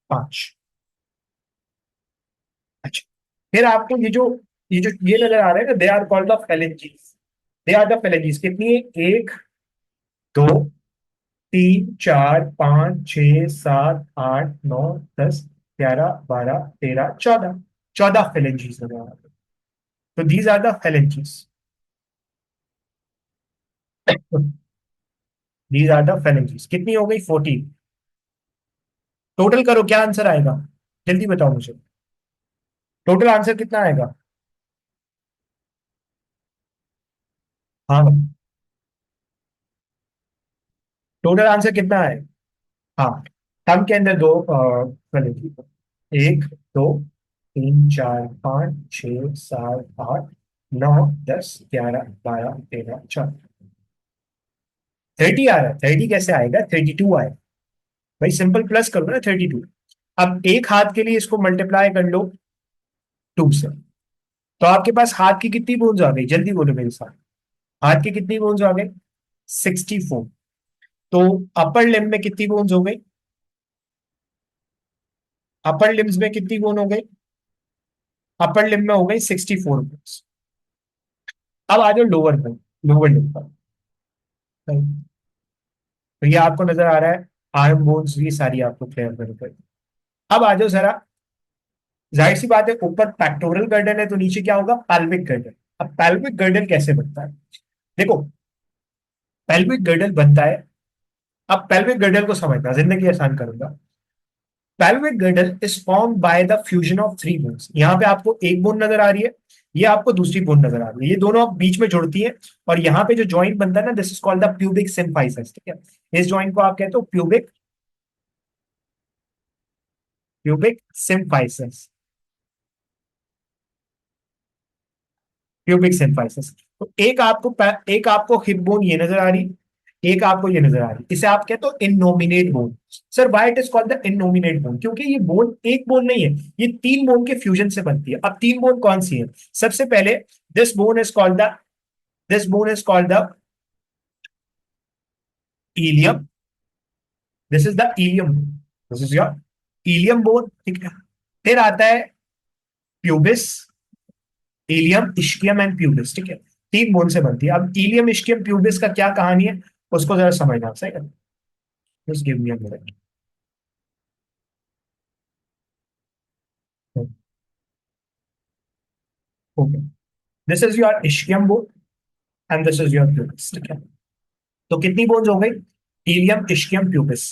5। अच्छा, फिर आपको ये नजर आ रहा है ना, they are called the phalanges. They are the phalanges, कितनी है? 1, 2, 3, 4, 5, 6, 7, 8, 9, 10, 11, 12, 13, 14। 14 फेलेंजीज नजर आ रहे हैं। तो these are the phalanges. These are the phalanges. कितनी हो गई? 14। टोटल करो, क्या आंसर आएगा? जल्दी बताओ मुझे, टोटल आंसर कितना आएगा? हाँ भाई, टोटल आंसर कितना है? हाँ, थंब के अंदर दो करेंगे। 1, 2, 3, 4, 5, 6, 7, 8, 9, 10, 11, 12, 13, 14। 30 आ रहा है, 30 कैसे आएगा, 32 आएगा। भाई सिंपल प्लस करो ना 32। अब एक हाथ के लिए इसको मल्टीप्लाई कर लो 2 से, तो आपके पास हाथ की कितनी बोन्स आ गई, जल्दी बोलो मेरे साथ। हाथ की कितनी बोन्स आ गई, 64। तो अपर लिम्ब में कितनी बोन्स हो गई, अपर लिम्स में कितनी बोन हो गई, अपर लिम्ब में हो गई 64 बोन्स। अब आ जाओ लोअर में, लोअर लिम्ब पर। तो ये आपको नजर आ रहा है, आर्म बोन्स ये सारी आपको क्लियर कर। अब आ जाओ जरा, जाहिर सी बात है ऊपर पेक्टोरल गर्डन है तो नीचे क्या होगा, पैल्विक गर्डन। अब पैल्विक गर्डन कैसे बनता है, देखो पेल्विक गर्डल बनता है। अब पेल्विक गर्डल को समझना, जिंदगी आसान करूंगा। Pelvic girdle is form by the fusion of three bones. यहाँ पे आपको एक बोन नजर आ रही है, ये आपको दूसरी बोन नजर आ रही है, ये दोनों आप बीच में जुड़ती है। और यहाँ पे जो जॉइंट बनता है ना, this is called the pubic symphysis, ठीक है। इस जॉइंट को आप कहते हो pubic, pubic symphysis, pubic symphysis. तो एक आपको हिप बोन ये नजर आ रही, एक आपको ये नजर आ रही, इसे आप कहते हो innominate bone. Sir why it is called the innominate bone, क्योंकि ये बोन एक बोन नहीं है, ये तीन बोन के फ्यूजन से बनती है। अब तीन बोन कौन सी है, सबसे पहले this bone is called the, this bone is called the ilium, this is the ilium, this is your ilium bone, ठीक है। फिर आता है pubis, ilium ischium and pubis, ठीक है। तीन बोन से बनती है। अब इलियम इश्कियम प्यूबिस का क्या कहानी है, उसको जरा समझना, सही है। Just give me a minute. Okay, this is your ischium bone and this is your pubis, ठीक है। तो कितनी बोन्स हो गई, इलियम इश्कियम प्यूबिस।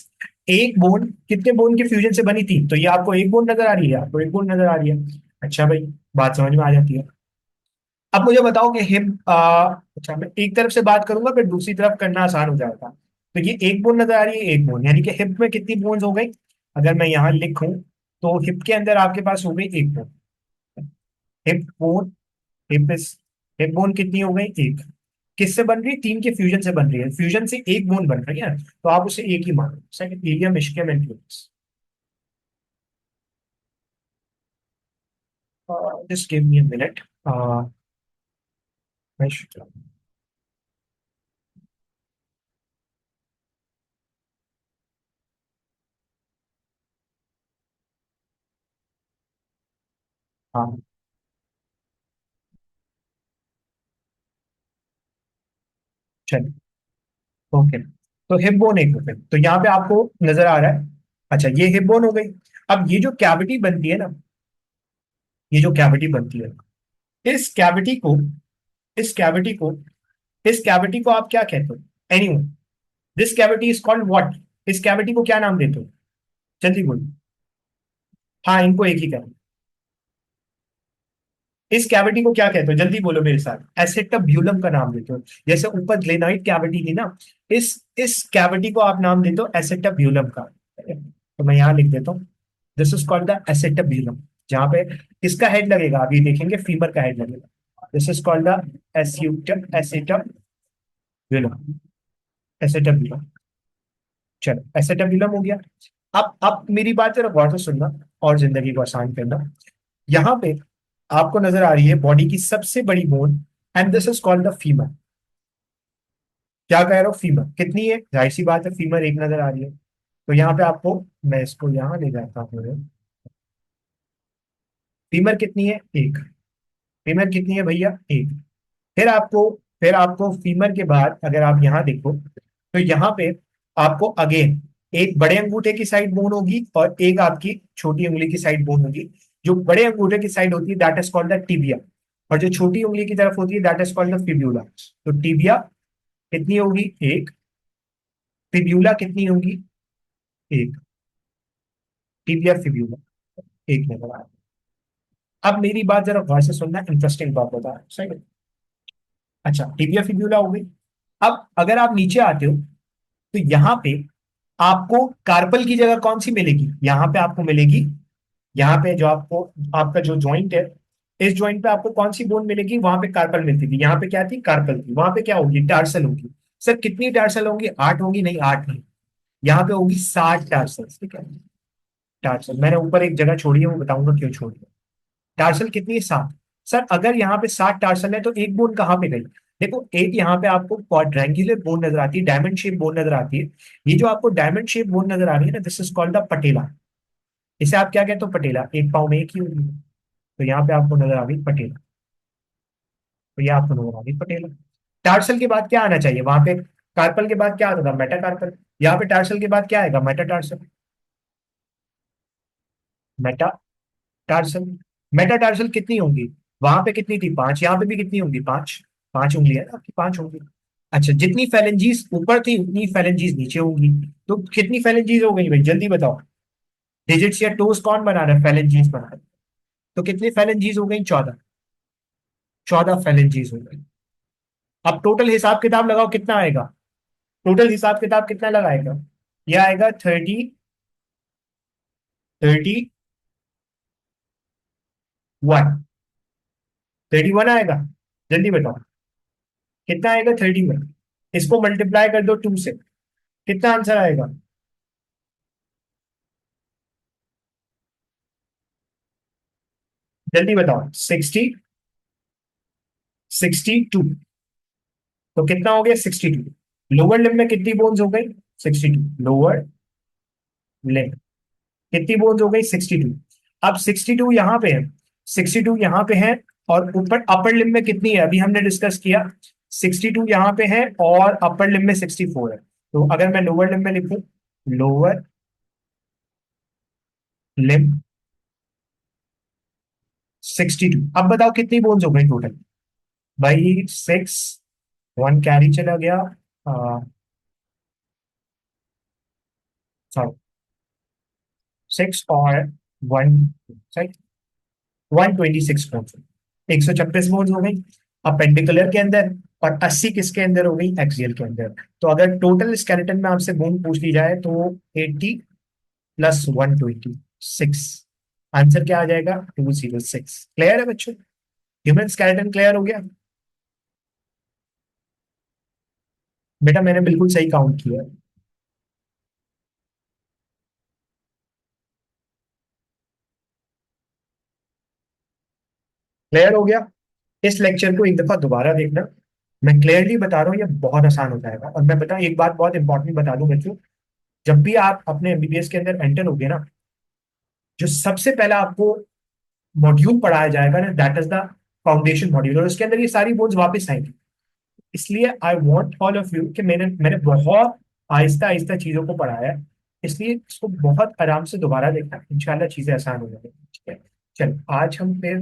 एक बोन कितने बोन के फ्यूजन से बनी थी, तो ये आपको एक बोन नजर आ रही है, आपको एक बोन नजर आ रही है। अच्छा भाई, बात समझ में आ जाती है। अब मुझे बताओ कि हिप, अच्छा मैं एक तरफ से बात करूंगा फिर दूसरी तरफ करना आसान हो जाएगा। तो ये एक बोन नजर आ रही है, एक बोन, यानी कि हिप में कितनी बोन्स हो गई, अगर मैं यहाँ लिखूं तो हिप के अंदर आपके पास हो गई एक bone, hip bone, hip hip bone कितनी हो गई, एक। किससे बन रही है, तीन के फ्यूजन से बन रही है, फ्यूजन से एक बोन बन रही है, तो आप उसे एक ही मानो, second ilium ischium and pubis. Just give me a minute. हाँ चलिए, ओके। तो हिप बोन एक हो गई, तो यहाँ पे आपको नजर आ रहा है। अच्छा ये हिप बोन हो गई। अब ये जो कैविटी बनती है ना, ये जो कैविटी बनती है, इस कैविटी को, इस कैविटी को, इस कैविटी को आप क्या कहते हो, anyone, this cavity is called what, इस कैविटी को क्या नाम देते हो, जल्दी बोलो। हाँ इनको एक ही कहते हैं। इस कैविटी को क्या कहते हो, जल्दी बोलो मेरे साथ, एसेटब्यूलम का नाम देते हो। जैसे ऊपर ग्लेनोइड कैविटी थी ना, इस कैविटी को आप नाम देते हो एसेटब्यूलम का। तो मैं यहाँ लिख देता हूँ, दिस इज कॉल्ड द एसेटब्यूलम। जहाँ पे किसका हेड लगेगा, अभी देखेंगे फीमर का हेड लगेगा। This is called the acetabulum, acetabulum. चलो एसेटब्यूलम हो गया। अब मेरी बात जरा गौर से सुनना और जिंदगी को आसान करना। यहाँ पे आपको नजर आ रही है बॉडी की सबसे बड़ी bone, and this is called the femur. क्या कह रहा हूँ, फीमर कितनी है, जाहिर सी बात है फीमर एक नजर आ रही है। तो यहाँ पे आपको, मैं इसको यहाँ ले जाता हूँ, फीमर कितनी है, एक। फीमर कितनी है भैया, एक। फिर आपको, फिर आपको फीमर के बाद अगर आप यहाँ देखो, तो यहाँ पे आपको अगेन एक बड़े अंगूठे की साइड बोन होगी और एक आपकी छोटी उंगली की साइड बोन होगी। जो बड़े अंगूठे की साइड होती है that is called the tibia, और जो छोटी उंगली की तरफ होती है that is called the fibula. तो टिबिया कितनी होगी, एक। फिब्यूला कितनी होगी, एक। टिबिया फिब्यूला, एक नंबर आया। अब मेरी बात जरा गौर से सुनना, इंटरेस्टिंग बात बता रहा हूं, सही है। अच्छा टिबिया फिब्यूला हो गई। अब अगर आप नीचे आते हो तो यहाँ पे आपको कार्पल की जगह कौन सी मिलेगी, यहाँ पे आपको मिलेगी, यहाँ पे जो आपको, आपका जो जॉइंट है, इस जॉइंट पे आपको कौन सी बोन मिलेगी, वहां पे कार्पल मिलती थी, यहाँ पे क्या थी, कार्पल थी, वहां पे क्या होगी, टार्सल होगी। सर कितनी टार्सल होंगी, 8 होंगी, नहीं 8 नहीं, यहाँ पे होगी 60 टार्सल, ठीक है। टार्सल मैंने ऊपर एक जगह छोड़ी है, वो बताऊंगा क्यों छोड़ी है। टार्सल कितनी है, 7। सर अगर यहाँ पे 7 टार्सल है तो एक बोन कहाँ पे गई? देखो एक यहाँ पे आपको क्वाड्रेंगुलर बोन नजर आती है, डायमंड शेप बोन नजर आती है। ये जो आपको डायमंड शेप बोन नजर आ रही है ना, दिस इज कॉल्ड द पटेला। इसे आप क्या कहते हो, पटेला। एक पाँव में एक ही होगी, तो यहाँ पे आपको नजर आ गई पटेला। तो ये आपको नजर आ गई पटेला। टार्सल के बाद क्या आना चाहिए वहां पे? कार्पल के बाद क्या आता था, मेटाकार्पल। यहाँ पे टार्सल के बाद क्या आएगा, मेटाटार्सल। Meta tarsal. मेटाटार्सल कितनी होंगी? वहां पे कितनी थी, 5, यहाँ पे भी कितनी होंगी, 5। 5 उंगली है ना आपकी, 5 होंगी। अच्छा, जितनी फेलेंजीज ऊपर थी उतनी फेलेंजीज नीचे होंगी। तो कितनी फेलेंजीज हो गई भाई, जल्दी बताओ। डिजिट्स या टोस कौन बना रहा है, फेलेंजीज बना रहा है। तो कितनी फेलेंजीज हो गई, 14। 14 फेलेंजीज हो गई। अब टोटल हिसाब किताब लगाओ कितना आएगा। टोटल हिसाब किताब कितना लगाएगा? यह आएगा 31। 31 आएगा। जल्दी बताओ कितना आएगा, 31। इसको मल्टीप्लाई कर दो 2 से, कितना आंसर आएगा? जल्दी बताओ, 62। तो कितना हो गया, 62। लोअर लिम्ब में कितनी बोन्स हो गई, 62। लोअर लिम्ब कितनी बोन्स हो गई, 62। अब 62 यहाँ पे है, 62 यहाँ पे है, और ऊपर अपर लिम्ब में कितनी है, अभी हमने डिस्कस किया। 62 यहाँ पे है और अपर लिम्ब में 64 है। तो अगर मैं लोअर लिम्ब में लिखूं, लोअर लिम्ब 62, अब बताओ कितनी बोन्स हो गई टोटल। भाई 6, 1 कैरी चला गया, सॉरी 6 और 1, 126 बोन्स, 126 बोन्स हो गई अपेंडिकुलर के अंदर। और 80 किसके अंदर हो गई, एक्सियल के अंदर। तो अगर टोटल स्केलेटन में आपसे बोन पूछ ली जाए तो 80 प्लस 126, आंसर क्या आ जाएगा, 206। क्लियर है बच्चों? ह्यूमन स्केलेटन क्लियर हो गया? बेटा मैंने बिल्कुल सही काउंट किया है। क्लियर हो गया? इस लेक्चर को एक दफा दोबारा देखना। मैं क्लियरली बता रहा हूँ, ये बहुत आसान हो जाएगा। और मैं बता एक बात बहुत इंपॉर्टेंट बता दूं बच्चों, जब भी आप अपने एमबीबीएस के अंदर एंटर होगे ना, जो सबसे पहला आपको मॉड्यूल पढ़ाया जाएगा ना, that is the foundation module, और उसके अंदर ये सारी बोर्ड्स वापस आएंगी। इसलिए I want all of you कि मैंने मैंने बहुत आहिस्ता आहिस्ता चीजों को पढ़ाया है, इसलिए इसको बहुत आराम से दोबारा देखना, इंशाल्लाह चीजें आसान हो जाएंगी, ठीक है। चल आज हम फिर